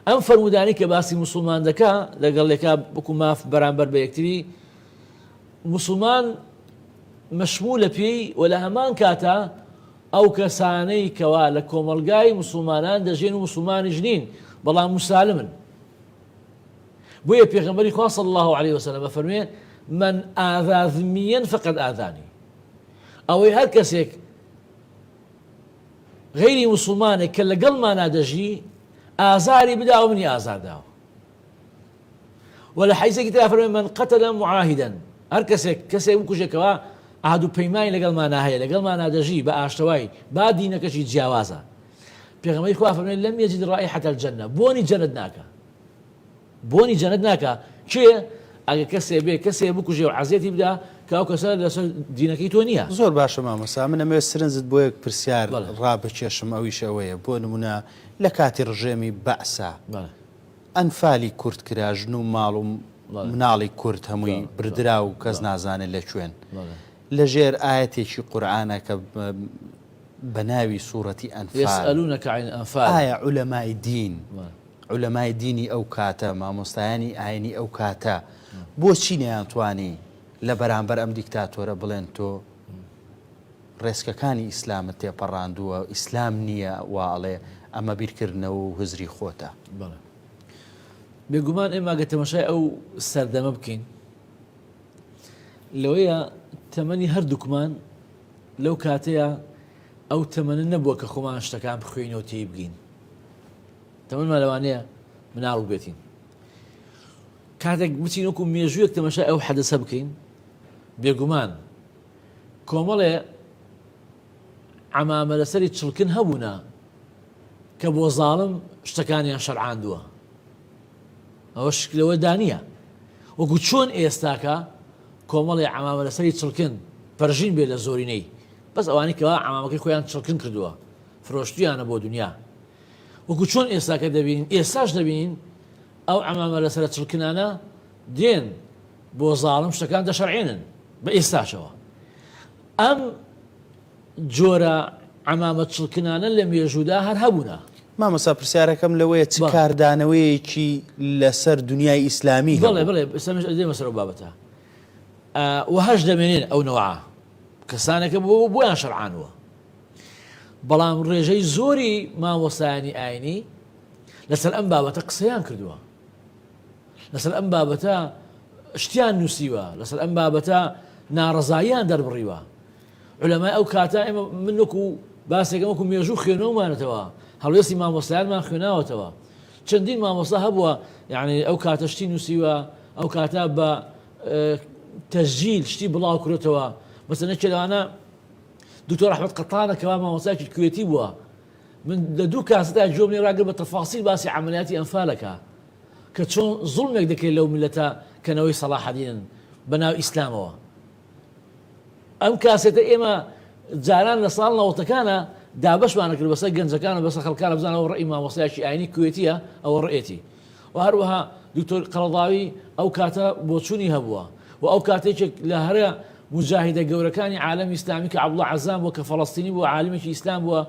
ئەم فەرمودانی کە باسی موسڵمان دەکا لەگەڵێکا بکو ماف بەرامبەر بە یەکتری، موسڵمان مەشمولە پێی و لە هەمان کاتە ئەو کەسانەی کەوا لە کۆمەلگای مسلمانان دەژێن و مسلمانی ژنین بەڵام مسالمن. بۆیە پێغەمبەری خوا صلی الله عليه وسلم فەرمێ من ئاذا ذمیەن فقد ئاذانی، ئەوەی هەر کەسێک غەیری مسلمانێک کە لەگەڵمانە دەژی ئازاری بدا و منی ئازارداوە. ولا حەیزێکی ترا فەرمێ من قەتەلە معاهیدەن، هەر کەسێک بکوژێکەوە عهد و پەیمانی لەگەڵمانە هەیە لەگەڵمانە دەژی بە ئاشتەوای با دینەکەشی جیاوازە. پێغەمبەری خوا فەرمێ لەم یەجد ڕائیحەتە الجەنە، بۆنی جەنەت ناکە، بۆنی جەنەت ناکە. کێ؟ ئەگە کەسێ بکوژێ و عەزیەتی بدا کە ئەو کەسە لەسەر دینەکەی تۆ نییە. زۆر باشە مامۆستا، من ئەمەوێت سرنجت بۆ یەک پرسیار ڕابکێشم، ئەویش ئەوەیە بۆ نمونە لە کاتی ڕژێمی بەعسا ئەنفالی کورد کرا، ژن و ماڵ و مناڵی کورد هەمووی بردرا و کەس نازانێت لە کوێن. لە ژێر ئاەتێکی قورئانە کە بە ناوی سوورەتی ئەنفال ئایا عولەمای دین، عولەمای دینی ئەو کاتە، مامۆستایانی ئاینی ئەو کاتە بۆچی نەیانتوانی لە بەرامبەر ئەم دیکتاتۆرە بڵێن تۆ ڕێسکەکانی ئیسلامت تێپەڕاندووە، ئیسلام نییە، واڵێ ئەمە بیرکردنەوە و هزری خۆتە؟ بێگومان ئێمە ئەگە تەماشای ئەو سەردەمە بکەین لەوەیە تەمەنی هەردووکمان لەو کاتەیە ئەو تەمەنە نەبووە کە خۆمان شتەکان بخوێنەوە تێی بگین. تەمەنمان لەوانەیە مناڵ بێتین. کاتێک بچین وەکو مێژوویەک تەماشای ئەو حەدەسە بکەین، بێگومان کۆمەڵێ عەمامە لەسەری چڵکن هەبوونە کە بۆ زاڵم شتەکانیان شەرعاندووە. ئەوە شکلەوە دانیە وەکو چۆن ئێستاکە کۆمەڵی عەمامە لەسەری چڵکن پەرژین بێت لە زۆرینەی، بەس ئەوانی کەوا عەمامەکەی خۆیان چڵکن کردووە فرۆشتویانە بۆ دنیا. وەکو چۆن ئێستاکە دەبینین، ئێستاش دەبینین ئەو عەمامە لەسەر چڵکنانە دێن بۆ زاڵم شتەکان دەشەرعێنن بە ئێستاشەوە. ئەم جۆرە عەمامە چڵکنانە لە مێژوودا هەر هەبوونە. مامۆستا پرسیارەکەم لەوەیە چ کاردانەوەیەکی لەسەر دنیای ئیسلامی هەبوو؟ بڵێ دێمە سەر بابەتە وهەش دەمێنێن ئەو نەوعە کەسانێکە بۆیان شەرعانوە، بەڵام ڕێژەی زۆری مامۆستایانی ئاینی لەسەر ئەم بابەتە قسەیان کردووە، لەسەر ئەم بابەتە شتیان نووسیوە، لەسەر ئەم بابەتە ناڕەزاییان دەربڕیوە. عولەمای ئەو کاتە ئێمە من وەکو باسێکم وەکو مێژوو خوێنەوەمانێتەوە، هەڵوێستی مامۆستایانمان خوێناوەتەوە. چەندین مامۆستا هەبووە یعنی ئەو کاتە شتی نووسیوە، ئەو کاتە بە تەسجیل شتی بڵاو کردێتەوە. مەسەلەن لەوانە دکتۆر ئەحمەد قەتانە کەوا مامۆستایەکی کوێتی بووە، من لە دوو کاسەتا جۆم لێ ڕاگرت بە تەفاسیل باسی عەمەلیاتی ئەنفالەکە کە چۆن زوڵمێک دەکرێت لەو میلەتە کەنەوەی سەلاحەدینن بە ناو ئیسلامەوە. ئەم کاسێتە ئێمە جاران لە ساڵ نەوەتەکانە دابەشمانە کرد بەسەر گەنجەکانە بەسەر خەڵکانە بزانەوە ڕێی مامۆستایەکی ئاینی کوێتیە ئەوە ڕێتی. و هەروەها دکتۆر قەڵەداوی ئەو کاتە بۆچوونی هەبووە و ئەو کاتێکێک لە هەرە مجاهیدە گەورەکانی عالەمی ئیسلامی کە عەبدوڵڵا عەزام بووە کە فەڵەستینی بووە، عالمێکی ئیسلام بووە،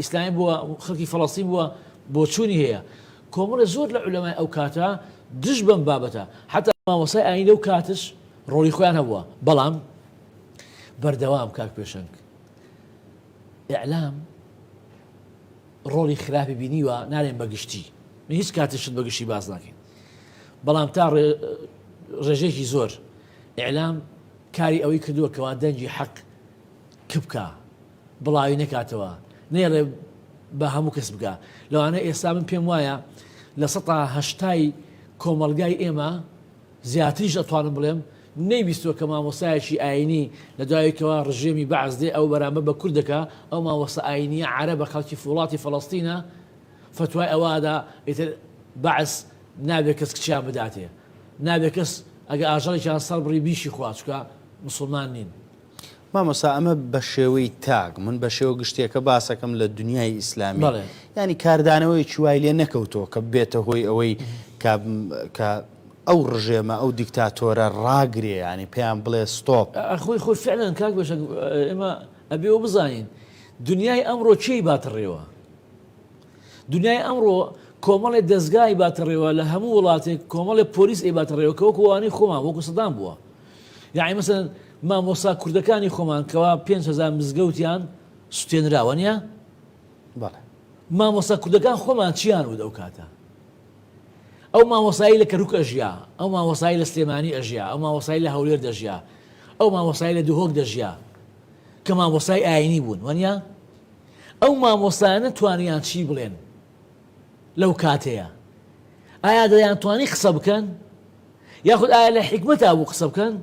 ئیسلامی بووە، خەڵکی فەڵەستین بووە، بۆچوونی هەیە. کۆمەڵە زۆر لە عولەمای ئەو کاتە دژ بەم بابەتە، حتا مامۆستای ئاینی لەو کاتش ڕۆڵی خۆیان هەبووە. بەڵام بەردەوام کاک پێشەنگ ئیعلام ڕۆڵی خراپی بینیوە، نارێن بەگشتی، من هیچ کاتشت بەگشتی باز ناکەین، بەڵام تا ڕێژێکی زۆر ئیعلام کاری ئەوەی کردووە کەوا دەنجی حەق کبکە بڵاوی نەکاتەوە، نێڵێ بە هەموو کەس بکە. لەوانە ئێستا من پێم وایە لە 180 کۆمەلگای ئێمە زیاتریش ئەتوانم بڵێم نەیبیستوە کە مامۆستایەکی ئاینی لە دوایەوەی ڕژێمی بەعز دێ ئەو بەرامبەر بە کوردەکە ئەو مامۆستا ئاینیە عەرەبە خەڵکی وڵاتی فەڵەستینە فتوای ئەوادا ئیتر بەعز نابێت کەس کچیان بداتێ، نابێت کەس ئەگە ئاژەڵێکیان سەر بڕی بیشی خوا چکە مسلمان نین. مامۆستا ئەمە بە شێوەی تاک، من بە شێوە گشتێکە باسەکەم لە دنیای ئیسلامی، ینی کاردانەوەیکی وای لێ نەکەوتەوە کە بێتە هۆی ئەوەی کە ئەو ڕژێمە ئەو دیکتاتۆرە ڕاگرێ، ینی پێیان بڵێ ستۆپ. خۆی فعلەن کاک بەشە ئێمە ئەبێەوە بزانین دنیای ئەمڕۆ چی باتڕێوە. دنیای ئەمڕۆ کۆمەڵی دەستگای باتڕێوە لە هەموو وڵاتێک، کۆمەڵی پۆلیس ئەی باتڕێوە کە وەکو وانەی خۆمان وەکو سەدام بووە. یعنی مەسەلەن مامۆستا کوردەکانی خۆمان کەوا 5,000 مزگەوتیان سوتێنراوە نیە؟ بەڵێ مامۆستا کوردەکان خۆمان چیان بود ئەو کاتە؟ ئەو مامۆسایی لە کەروک ئەژیا، ئەو مامۆسایی لە سلێمانی ئەژیا، ئەو مامۆسایی لە هەولێر دەژیا، ئەو مامۆسایی لە دوهۆک دەژیا کە مامۆسای ئاینی بوون وەنیا؟ ئەو مامۆستایانە توانیان چی بڵێن لەو کاتەیە؟ ئایا دەیانتوانی قسە بکەن؟ یاخود ئایا لە حکمەتا بوو قسە بکەن؟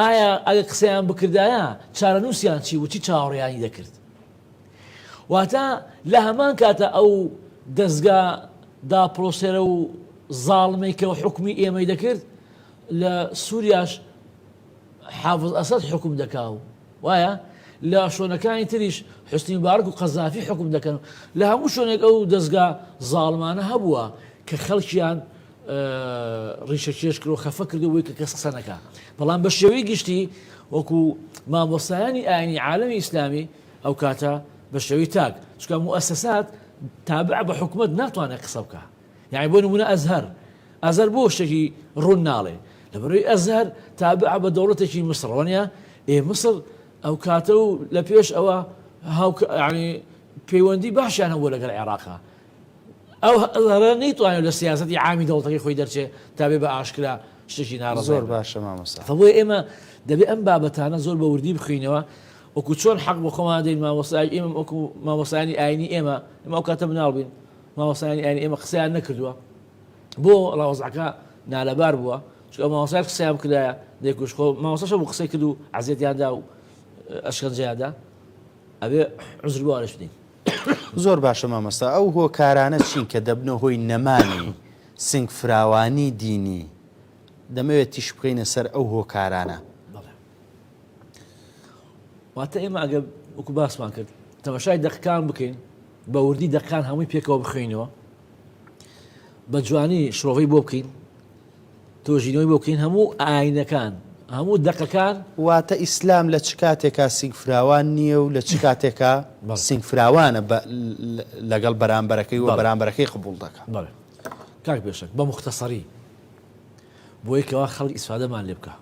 ئایا ئەگە قسەیان بکردایە چارەنووسیان چی و چی چاوەڕێیانی دەکرد؟ واتە لە هەمان کاتە ئەو دەستگا داپرۆسێرە و زاڵمەی کە حکمی ئێمەی دەکرد لە سووریاش حافظ ئەسەد حکم دەکاو وایە لە شوێنەکانی تریش حوسنی مبارەک و قەزافی حکم دەکەن لە هەموو شوێنێک ئەو دەستگا زاڵمانە هەبووە کە خەڵکیان ڕیشەکێش کرد و خەفە کردەوەی کە کەس قسە نەکا بەڵام بە شێوەی گشتی وەکو مامۆستایانی ئاینی عالەمی ئیسلامی ئەو کاتە بە شێوەی تاک چکە موسسات تابع بە حکومەت ناتوانێت قسە بکە یعنی بۆ نمونە ئەزهەر بۆ شتێکی ڕوون ناڵێ لەبەرەوەی ئەزهەر تابع بە دەوڵەتێکی مسر وەنیا مسر ئەو کاتە و لە پێش ئەوە ینی پەیوەندی باشیان هەبوو لەگەڵ عێراقا ئەو ئەزهەرە نەیتوانێت لە سیاسەتی عامی دەوڵەتەکەی خۆی دەرچێت تابێ بە ئاشکرا شتێکی ناڕەزای زۆر باشە مامۆستا فبۆیە ئێمە دەبێت ئەم بابەتانە زۆر بە وردی بخوینەوە وەکو چۆن حەق بۆ خۆمان دەین مامۆستای ئێمە وەکو مامۆستایانی ئاینی ئێمە ئەو کاتە مناڵبین مامۆستایانی ئاینی ئێمە قسەیان نەکردووە بۆ ڕاوەزعەکە نالەبار بووە چکە مامۆستای قسەیان بکردایە دەیکوش خۆ مامۆستاش بۆ قسەی کرد و عەزیەتیاندا و ئەشکەنجەیاندا ئەبێ عوزر بۆ ئەرش بدەین زۆر باشە مامۆستا ئەو هۆکارانە چین کە دەبنە هۆی نەمانی سنگ فراوانی دینی دەمەوێت تیش بکەینە سەر ئەو هۆکارانە واتە ئێمە ئەگە وەکو باسمان کرد تەماشای دەقەکان بکەین بە وردی دەقەکان هەمووی پێکەوە بخوێنەوە بە جوانی شڕۆڤی بۆ بکەین تۆژینەوەی بۆ بکەین هەموو ئاینەکان هەموو دەقەکان واتە ئیسلام لە چ کاتێکا سنگ فراوان نییە و لە چ کاتێکا سنگ فراوانە لەگەڵ بەرامبەرەکەی و بەرامبەرەکەی قبوڵ دەکات بەڵێ کاک پێشک بە مختصری بۆ یەکەوە خەڵک ئیسفادەمان لێ بکە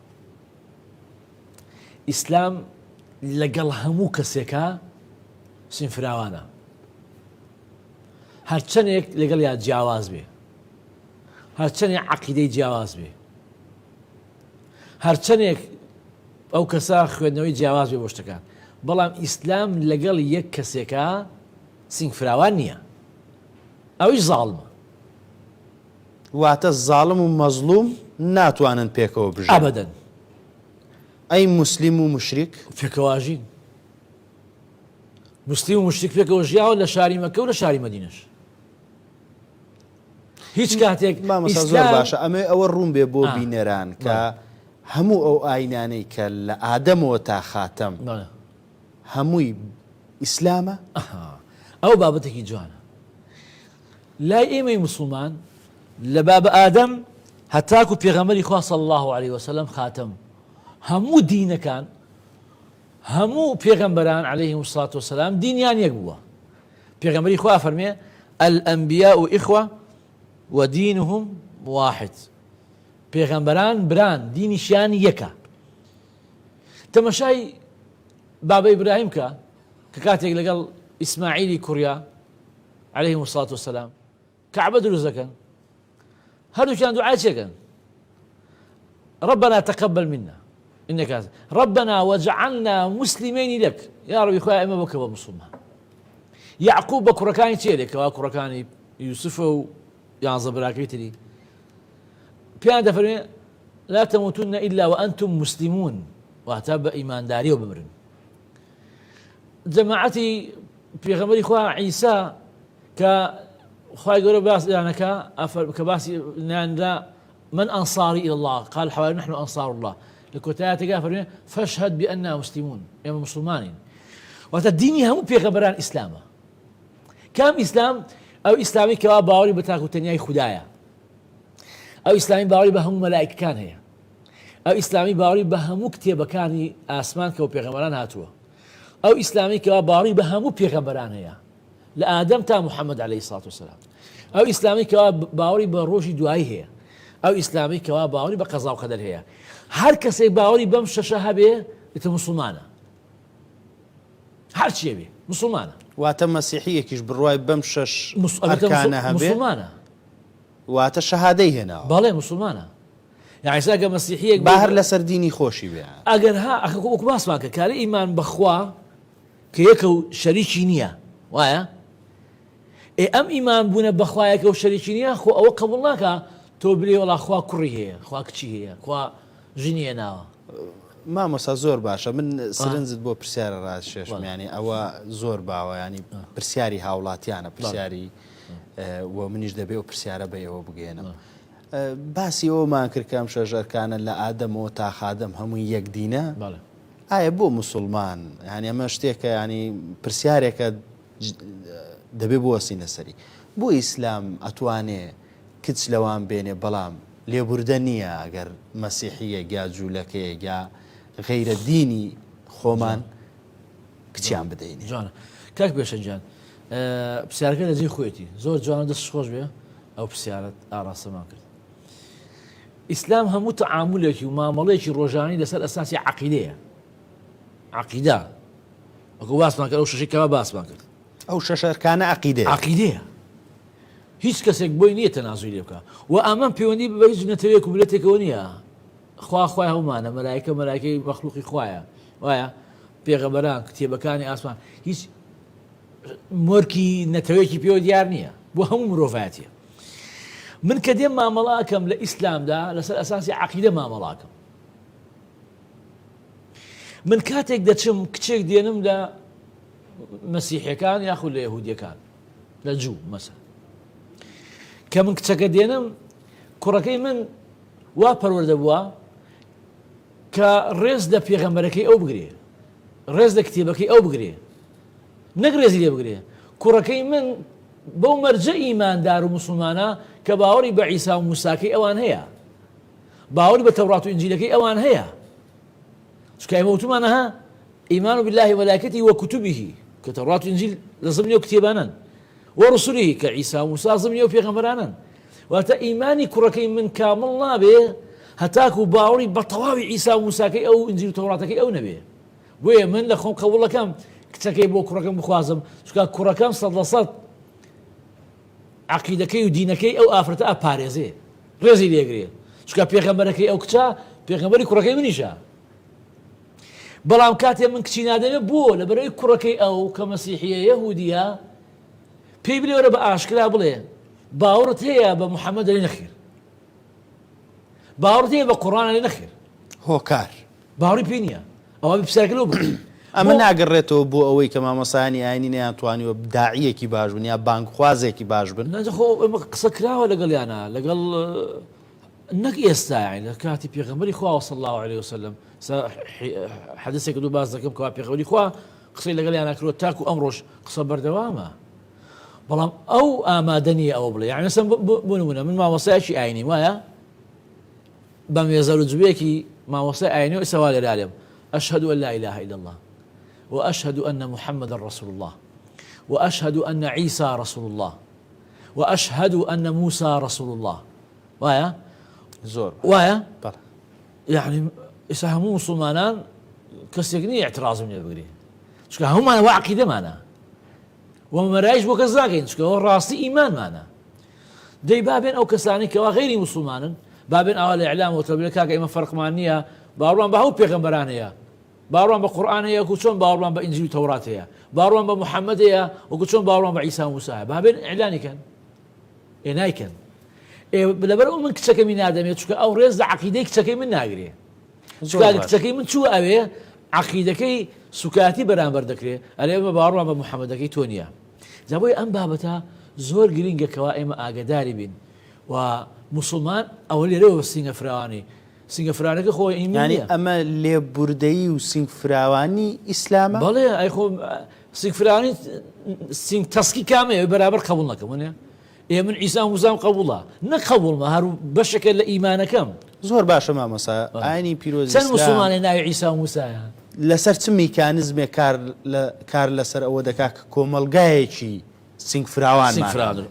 ئیسلام لەگەڵ هەموو کەسێکە سنگ فراوانە هەرچەندێک لەگەڵ یا جیاواز بێ هەرچەندێک عەقیدەی جیاواز بێ هەرچەندێک ئەو کەسە خوێندنەوەی جیاواز بێ بۆ شتەکان بەڵام ئیسلام لەگەڵ یەک کەسێکە سنگ فراوان نییە ئەویش زاڵمە واتە زاڵم و مەزلوم ناتوانن پێکەوە بژن ئەبەدەن ئەی موسلیم و مشریک پێکەواژین مسلیم و مشریک پێکەوە ژیاوە لە شاری مەکە و لە شاری مەدینەش هیچ کاتێک مامۆستا زۆر باشە ئەمێ ئەوە ڕوون بێ بۆ بینەران کە هەموو ئەو ئاینانەی کە لە ئادەمەوە تا خاتەم هەمووی ئیسلامە ئەو بابەتێکی جوانە لای ئێمەی موسڵمان لە باب ئادەم هەتاکو پێغەمبەری خوا صلی الله عليه وسلم خاتەم هەموو دینەکان هەموو پێغەمبەران عليهم الصلاة والسلام دینیان یەک بووە پێغەمبەری خوا فەرمێ الأنبياء إخوة ودينهم واحد پێغەمبەران بران دینیشیان یەکە تەماشای بابا ئیبراهیم کە کاتێک لەگەڵ ئیسماعیلی کوڕیا عليهم الصلاة والسلام کەعبە دروست دەکەن هەردووکیان دوعای چێکەن ربنا تقبل منا إنك ربنا وجعلنا مسلمين لك يا ربي خويا إما بك مسلمان يعقوب بكركاني تيلك وكركاني يوسف ويعظم براكيتري بيان دفرمي لا تموتن إلا وأنتم مسلمون واتاب إيمان داري وبمرن جماعتي في غمري خويا عيسى ك خويا يقول باس يعني كباس من أنصاري إلى الله قال حوالي نحن أنصار الله لكوتايا تقافر فاشهد بأننا مسلمون يا مسلمانين وتديني هم في غبران إسلامه كم إسلام أو إسلامي كوا باوري بتاكو تنياي خدايا أو إسلامي باوري بهم ملائكة كان هي أو إسلامي باوري بهم كتيب كاني آسمان كوا في غبران هاتوا أو إسلامي كوا باوري بهم في غبران هي لآدم تا محمد عليه الصلاة والسلام أو إسلامي كوا باوري بروجي دعاي هي أو إسلامي كوا باوري بقضاء وقدر هي هر کەسێک باوەڕی بەم شەشە هەبێ ئێتە موسڵمانە هەرچیە بێ مسلمانە واتە مەسیحیەکیش بڕوای بەم شەش ئەرکانە هەبێ مسلمانە واتە شەهادەی هێناوە بەڵێ مسلمانە یعنی ئەگەر مەسیحیەک با هەر لەسەر دینی خۆشی بێ ئەگەر وەکو باسمان کە کاری ئیمان بەخوا کە یەکە و شەریکی نییە وایە ئەم ئیمان بوونە بەخوایەکە و شەریکی نییە خۆ ئەوە قبول ناکە تۆ بلێ وەڵا خوا کوڕی هەیە خوا کچی هەیە خوا ژنی هێناوە مامۆستا زۆر باشە من سرنجت بۆ پرسیارە ڕاستشێشمیانی ئەوە زۆر باوە ینی پرسیاری هاوڵاتیانە پرسیاری و منیش دەبێ و پرسیارە بە ئێوە بگێنم باسی ئەومان کرد کەم شەژەرکانە لە ئادەمەوە تا خادەم هەمووی یەک دینە ئایا بۆ مسلمان ینی ئەمە شتێکە ینی پرسیارێکە دەبێ بۆ وەسینە سەری بۆ ئیسلام ئەتوانێ کچ لەوان بێنێ بەڵام لێبوردە نییە ئەگەر مەسیحیە گیا جوولەکەیە گیا غەیرە دینی خۆمان کچیان بدەینێ جوانە کاک بێشەنجان پرسیارەکە لەجێ خۆیەتی زۆر جوانە دەست خۆش بێ ئەو پرسیارەت ئاراستەمان کرد ئیسلام هەموو تەعامولێکی و مامەڵەیەکی ڕۆژانەی لەسەر ئەساسی عەقیدەیە عەقیدە وەکو باسمان کرد ئەو شەشەی کەوا باسمان کرد ئەو شەش ئەرکانە عەقیدەیە هیچ کەسێک بۆی نییە تەنازوی لێ بکە و ئەمەم پەیوەندی بە هیچ نەتەوەیەک و ملەتێکەوە نییە خوای هەمومانە مەلایکەی مەخلوقی خوایە وایە پێغەمبەران کتێبەکانی ئاسمان هیچ مۆرکی نەتەوەیەکی پێوە دیار نییە بۆ هەموو مرۆڤایەتیە من کە دێم مامەڵاکەم لە ئیسلامدا لەسەر ئەساسی عەقیدە مامەڵاکەم من کاتێک دەچم کچێک دێنم لە مەسیحیەکان یاخود لە یەهودیەکان لە جوو مەسەڵەن کە من کچەکە دێنم کوڕەکەی من وا پەروەردە بووە کە ڕێز لە پێغەمبەرەکەی ئەو بگرێ ڕێز لە کتێبەکەی ئەو بگرێ نەک ڕێزی لێ بگرێ کوڕەکەی من بەو مەرجە ئیماندار و مسلمانە کە باوەڕی بە عیسا و موساکەی ئەوان هەیە باوەڕی بە تەورات و ئینجیلەکەی ئەوان هەیە چکە ئێمە وتمانەها ئیمان بالله ومەلائکەته وکتوبه کە تەورات و ئینجیل لە زمنی ئەو کتێبانن ورسله كعيسى وموسى زمني في غمرانا واتا إيماني كركي من كامل نابي هتاكو باوري بطواوي عيسى وموسى كي أو إنجيل وتوراتك أو نبي ويا من لخم قول كم كتاكي بو كركم بخوازم شكا كركم صد عقيدكي ودينكي أو آفرتا باريزي رزي ليغري شكا بيغمبركي أو كتا بيغمبري كركي منيشا بلام كاتي من كتشينا دمي بو لبري كركي أو كمسيحية يهودية پێی بلێ وەرە بە ئاشکرا بڵێ باوەڕت هەیە بە محەممەد لێ نەخیر باوەڕت هەیە بە قوڕانە لێ نەخیر هۆکار باوەڕی پێ نییە ئەوە پرسیارەکە لەو بکەین ئەمە ناگەڕێتەوە بۆ ئەوەی کە مامۆسایانی ئاینی نەیانتوانیوە داعیەکی باش بن یا بانگخوازێکی باش بن خۆ ئەمە قسە کراوە لەگەڵیانە لەگەڵ نەک ئێستا لە کاتی پێغەمبەری خوا صلی الله عليه وسلم حەدیثێک دوو باز دەکەم کەوا پێغەمبەری خوا قسەی لەگەڵیانە کردووە تاکو ئەمڕۆژ قسە بەردەوامە بەڵام ئەو ئامادەنیە ئەوە بڵێ یعنی مەسەڵەن بۆ نمونە من مامۆستایەکی ئاینی وایە بە مێزەر و جوبێکی مامۆستای ئاینی و ئێستا لێرا لێم أشهد أن لا إله إلا الله وأشهد أن محمدا رسول الله وأشهد أن عيسى رسول الله وأشهد أن موسى رسول الله وایە زۆر وایە يعني ئێستا هەموو مسلمانان کەسێک نییە اعتراضم لێ بگرێ چونکە هەموومان وا عەقیدەمانە ومەرایش بۆ کەس ناکەین چکەوە ڕاستی ئیمانمانە دەی بابێن ئەو کەسانی کەوا غەیری مسلمانن بابێن ئەوە لە ئیعلام و تەبلیغ کاکە ئێمە فەرقمان نییە باوەڕمان بە هەموو پێغەمبەران هەیە باوەڕمان بە قورئان هەیە وەکو چۆن باوەڕمان بە ئینجیل و تەورات هەیە باوەڕمان بە محەممەد هەیە وەکو چۆن باوەڕمان بە عیسا و موسا هەیە بابێن ئیعلانیکەن نایکەن لەبەرەوە من کچەکەمی نادەمێت چونکە ئەو ڕێز لە عەقیدەی کچەکەی من ناگرێ چونکە کچەکەی من چووە ئەوێ عەقیدەکەی سوکاتی بەرامبەر دەکرێت ئەلێ بە باوەڕمان بە محەممەدەکەی تۆ نییە جابۆی ئەم بابەتە زۆر گرنگەکەوە ئێمە ئاگداری بین و مسلمان ئەوە لێرەوە سینگە فراوانی سینگە فرانەکە خۆی ینی ئەمە لێبوردەیی و سینگ فراوانی ئیسلامە بەڵێ ئەی خۆ سینگ فراوانی سینگ تەسکی کامەیە بەرابەر قبول نەکەم وانێ من عیسا و موسام قبوڵە نەقبوڵمە هەرو بەشێکە لە ئیمانەکەم زۆر باشە مامۆستا ئاینی پیرۆزی چەند مسلمانێ ناوی عیسا و موسایە لەسەر چ میکانزمێک کار لەسەر ئەوە دەکا کە کۆمەلگایەکی سینگ فراوان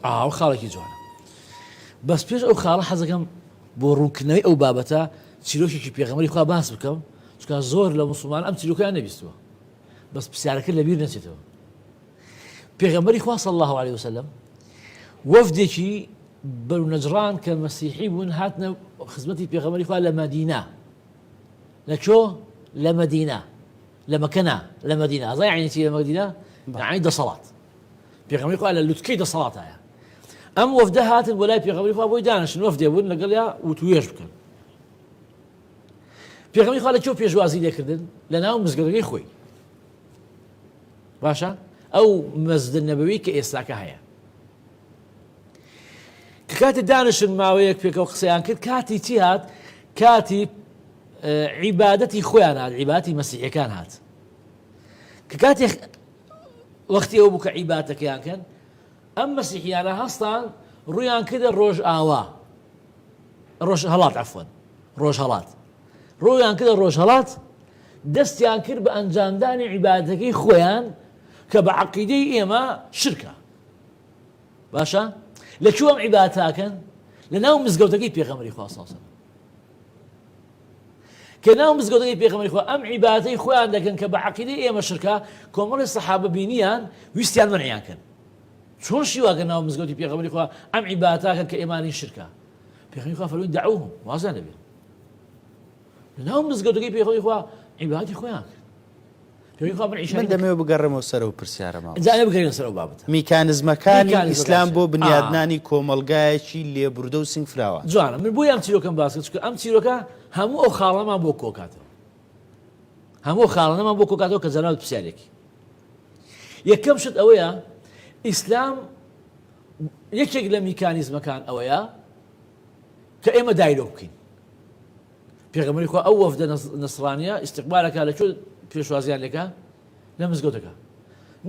ئاو خاڵێکی جوانە بەس پێش ئەو خاڵە حەزەکەم بۆ ڕوونکردنەوەی ئەو بابەتە چیرۆکێکی پێغەمبەری خوا باس بکەم چونکە زۆر لە مسلمان ئەم چیرۆکیان نەبیستووە بەس پرسیارەکە لەبیر نەچێتەوە. پێغەمبەری خوا صلی الله عليه وسلم وەفدێکی بەنو نەجران کە مەسیحی بوون هاتنە خزمەتی پێغەمبەری خوا لە مەدینە. لەکوێ؟ لە مەدینە، لە مەکەنا، لە مەدینە. ئەزای یعنی چی لە مەدینە؟ یعنی دەسەڵات. پێغەمبەری خوا لە لوتکەی دەسەڵات هەیە. ئەم وەفدە هاتن بۆ لای پێغەمبەری خوا بۆی دانیشتن، وەفدێ بوون لەگەڵ یا وتوێژ بکەن. پێغەمبەری خوا لەکوێ پێشوازی لێکردن؟ لە ناو مزگەوتەکەی خۆی. باشە؟ ئەو مەسجد نەبەوی کە ئێستاکە هەیە. کە کاتی دانیشتن ماوەیەک پێکەوە قسەیان کرد، کاتی چی هات؟ کاتی عیبادەتی خۆیان هات، عیبادەتی مەسیحیەکان هات. کە کاتی وەختی ئەو بوو کە عیبادەتەکەیان کەن، ئەم مەسیحیانە هەستان ڕوویان کردە ڕۆژ ئاوا، ڕۆژ هەڵات عەفوەن، ڕۆژ هەڵات. ڕوویان کردە ڕۆژ هەڵات، دەستیان کرد بە ئەنجامدانی عیبادەتەکەی خۆیان کە بە عەقیدەی ئێمە شرکە. باشە؟ لەکوێ ئەم عیبادەتاکەن؟ لە ناو مزگەوتەکەی پێغەمبەری خوا صلی الله علیه وسلم. کە ناو مزگەوتەکەی پێغەمبەری خوا ئەم عیبادەتەی خۆیان دەکەن کە بە عەقیدەی ئێمە شرکە، کۆمەڵی سەحابە بینیان ویستیان مەنعیان کرد. چۆن شیواکە ناو مزگەوتی پێغەمبەری خوا ئەم عیبادەتاکەن کە ئێمانی شرکە؟ پێغەمبەری خوا فەرمووی دەعوهم، وازیان لەبێت. لە ناو مزگەوتەکەی پێغەمبەری خوا عیبادەتی خۆیان کرد. پێغەمبەری خوا من دەمەوێت بگەڕێمەوە سەر و پرسیارەمە. جا بگەڕێنە سەر ئەو بابەتە. میکانیزمەکانی ئیسلام بۆ بنیادنانی کۆمەلگایەکی لێبوردە و سنگفراوە. جوانە، من بۆی ئەم چیرۆکەم باس کرد، چونکە ئەم چیرۆکە هەموو ئەو خاڵەمان بۆ کۆکاتەوە. هەموو خاڵەمان بۆ کۆکاتەوە کە جەناب پرسیارێکی. یەکەم شت ئەوەیە ئیسلام یەکێک لە میکانیزمەکان ئەوەیە کە ئێمە دایلۆ بکەین. پێغەمبەری خوا ئەو وەفدە نەسڕانیە ئیستیقبالەکە لەکوێ پێشوازیان لێکە؟ لە مزگەوتەکە.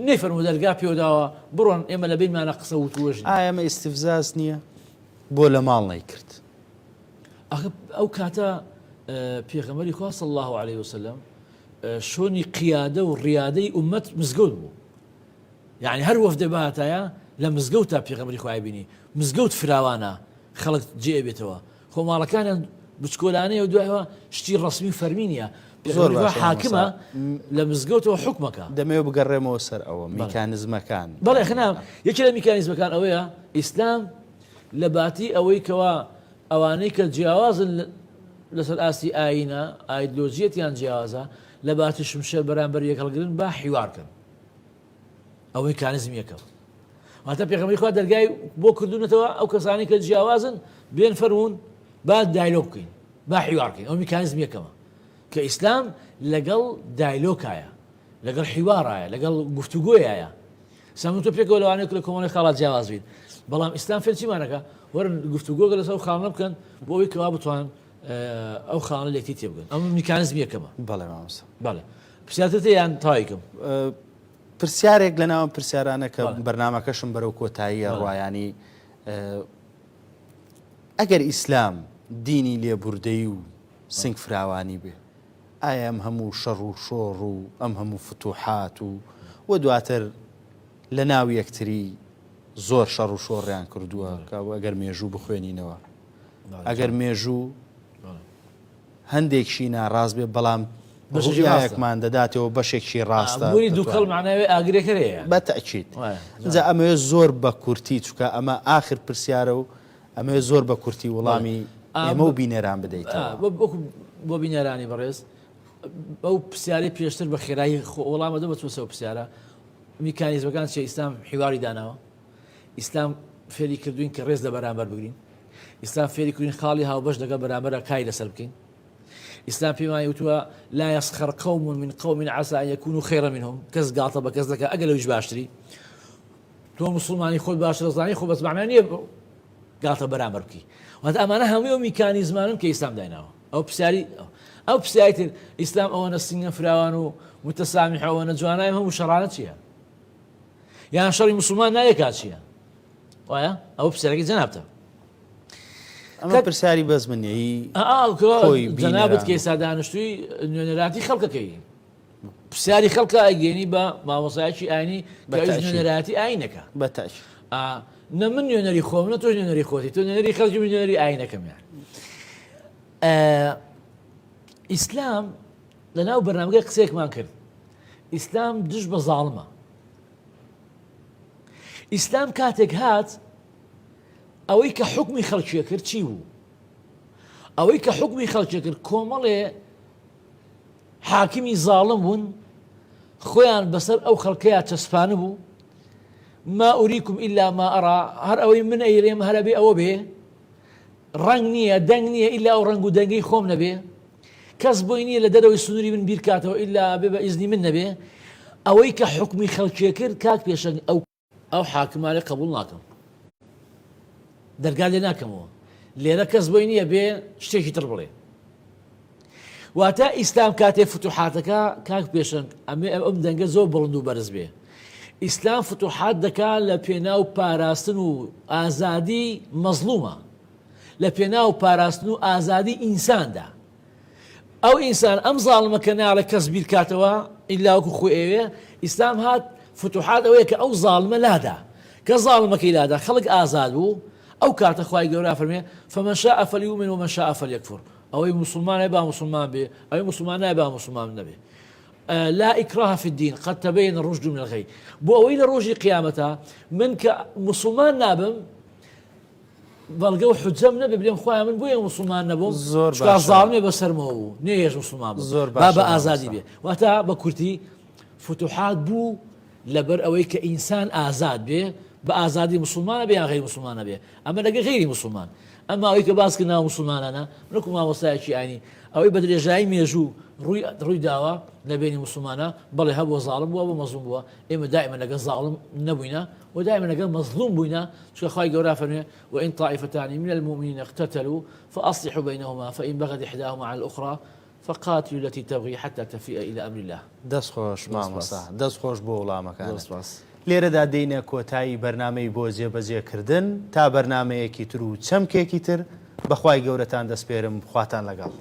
نەیفەرموو دەرگا پێوەداوە بڕۆن ئێمە لە بینمانە قسە وتووەژ. ئایا ئەمە ئیستیفزاز نییە؟ بۆ لە ماڵ نەیکرد. ئەو کاتە پێغەمبەری خوا صلی الله عليه وسلم شۆنی قیادە و ڕیادەی ئومەت مزگەوت بوو. یعنی هەر وەفدە بەهاتایە لە مزگەوتە پێغەمبەری خوای بینی. مزگەوت فراوانە، خەڵک جێ بێتەوە. خۆماڵەکانیان بچکۆلانەیە و دوایەوە شتی ڕەسمی فەرمی نییە. پێغەمبەری خوا حاکمە لە مزگەوتەوە حوکمەکە. دەمەوێت بگەڕێمەوە سەر ئەوە میکانیزمەکان. بەڵێ خنام یەکێ لە میکانیزمەکان ئەوەیە ئیسلام لە باتی ئەوەی کەوا ئەوانەی کە جیاوازن لەسەر ئاسی ئاینە ئایدۆلۆژیەتیان جیاوازە لە باتی شمشێر بەرامبەر یەک هەڵگرن با حیوارکەن. ئەو میکانیزم یەکەم. واتە پێغەمبەری خوا دەرگای بۆ کردوونەتەوە ئەو کەسانی کە جیاوازن بێن فەرموون با دایلۆ بکەین، با حیوارکەین. ئەو میکانیزم یەکەمە کە ئیسلام لەگەڵ دایلۆکایە، لەگەڵ حیوارایە، لەگەڵ گفتوگۆیایە. سەمون تۆ پێکەوە لەوانەیە لە کۆمەڵی خاڵات جیاواز بین. بەڵام ئیسلام فێر چیمانەکە؟ وەرن گفتوگۆگە لەسەر خاڵە بکەن بۆ ئەوەی کەوا بتوان ئەو خاڵە لێتی تێبگەن. ئەم میکانیزم یەکەمە. بەڵێ مامۆستا. بەڵێ. پرسیارتر یان تایکم. پرسیارێک لە ناوم پرسیارانە کە بەرنامەکەشم بەرەو کۆتاییە ڕوایانی ئەگەر ئیسلام دینی لێبوردەی و سنگ فراوانی بێ، ئایا ئەم هەموو شەڕ و شۆڕ و ئەم هەموو فتوحات و دواتر لە ناو یەکتری زۆر شەڕ و شۆڕیان کردووە کە ئەگەر مێژوو بخوێنینەوە، ئەگەر مێژوو هەندێکشی ناڕاست بێ بەڵام بەشێکمان دەداتەوە بەشێکی ڕاستە بوونی دووکەڵ معناوێ ئاگرێکەرەیە بەتەکیید. جا ئەمەوێت زۆر بە کورتی چکە ئەمە ئاخر پرسیارە و ئەمەوێت زۆر بە کورتی وەڵامی ئێمە و بینەران بدەیتەوە. بۆ بینەرانی بەڕێز ئەو پرسیارەی پێشتر بە خێرایی وەڵامە دە بەچوەسەوە پرسیارە میکانیزمەکان چێ ئیسلام حیواری داناوە. ئیسلام فێری کردوین کە ڕێز لە بەرامبەر بگرین. ئیسلام فێری کردین خاڵی هاوبەش دەگە بەرامبەرە کای لەسەر بکەین. ئیسلام پێمانی وتووە لا يسخر قوم من قوم عسى أن يكونوا خيرا منهم. کەس گاڵتە بە کەس دەکە ئەگەر لەویش باشتری. تۆ مسلمانی خۆت باشتر دەزانی خۆ بەس معنای نییە گاڵتە بەرامبەر بکەی. واتە ئەمانە هەمووی ئەو میکانیزمانن کە ئیسلام دایناوە. ئەو پرسیاری ئیسلام ئەوەنە سینگە فراوان و متەسامیح ئەوەنە جوانای هەموو شەڕانە چییە؟ یان شەڕی مسلمان نایەکات چییە؟ وایە؟ ئەو پرسیارێکی جەنابتە. ئەمە پرسیاری بەس من نیە جەنابەت کە ئێستا دانیشتووی نوێنەراتی خەڵکەکەی. پرسیاری خەڵکە ئەگەێنی بە مامۆستایەکی ئاینی کە نوێنەراتی ئاینەکە. بەتاش. نە من نوێنەری خۆم نە تۆ نوێنەری خۆتی، تۆ نوێنەری خەڵکی من نوێنەری ئاینەکەمیان. ئیسلام لەناو بەرنامەکەی قسەیەکمان کرد. ئیسلام دژ بە زاڵمە. ئیسلام کاتێک هات ئەوەی کە حکمی خەڵکیە کرد چی بوو؟ ئەوەی کە حکمی خەڵکیە کرد کۆمەڵێ حاکمی زاڵم بوون، خۆیان بەسەر ئەو خەڵکەیە چەسپانە بوو. ما ئوریکم ئیلا ما ئەڕا، هەر ئەوەی من ئەیرێم هەرە بێ ئەوە بێ، ڕنگ نییە دەنگ نییە ئیلا ئەو ڕنگ و دەنگەی خۆم نەبێ، کەس بۆی نییە لە دەرەوەی سنووری من بیرکاتەوە ئیلا بێ بە ئیزنی من نەبێ. ئەوەی کە حکمی خەڵکیە کرد کاک پێشەنگ ئەو حاکمانە قبول ناکەم، دەرگا لێ ناکەمەوە، لێرە کەس بۆی نییە بێ شتێکی تر بڵێ. واتە ئیسلام کاتێ فتوحاتەکە کاک پێشەنگ ئەم دەنگە زۆر بڵند و بەرز بێ. ئیسلام فتوحات دەکات لە پێناو پاراستن و ئازادی مەزلومە، لە پێناو پاراستن و ئازادی ئینساندا. ئەو ئینسان ئەم زاڵمە کە ناڵە کەس بیرکاتەوە ئیلا وەکو خۆی ئێوێ، ئیسلام هات فتوحات ئەوەیە کە ئەو زاڵمە لادا، کە زاڵمەکەی لادا خەڵک ئازاد بوو. ئەو کاتە خوای گەورە فەرمێ فمن شاء فليؤمن ومن شاء فليكفر، ئەوەی مسلمانە با مسلمان بێ، ئەوەی مسلمان نایە با مسلمان نەبێ. لا إكراه في الدين قد تبين الرشد من الغي. بۆ ئەوەی لە ڕۆژی قیامەتە من کە مسلمان نابم بەڵگە و حجەم نەبێ بڵێم خوایە من بۆیە مسلمان نەبووم چکار زاڵمێ بەسەرمەوە بوو نێژ مسلمان بوو با بە ئازادی بێ. واتە بە کورتی فتوحات بوو لەبەر ئەوەی کە ئینسان ئازاد بێ، بە ئازادی مسلمانە بێ یان غەیری مسلمانە بێ، ئەمە لەگە غەیری مسلمان. ئەمما ئەوەی کە باسکە ناو مسلمانانە منکو مامۆستایەکی ئاینی ئەوەی بە درێژایی مێژوو ڕووی داوە لە بینی مسلمانە بەڵێ هەبووە زاڵم بووە بە مەزلوم بووە. ئێمە دائما لەگە زاڵم نەبووینە و دائما لەگە مەزلوم بووینە، چونکە خوای گەورە فەرمێ وإن طائفتان من المؤمنين اقتتلوا فأصلحوا بينهما فإن بغت إحداهما على الأخرى فقاتلوا التي تبغي حتى تفيء إلى أمر الله. دەستخۆش مامۆستا، دەستخۆش بۆ وڵامەکان. لێرەدا دێنە کۆتایی بەرنامەی بۆ جێبەجێکردن تا بەرنمەیەکی تر و چەمکێکی تر بەخوای گەورەتان دەسپێرم، خواتان لەگەڵ.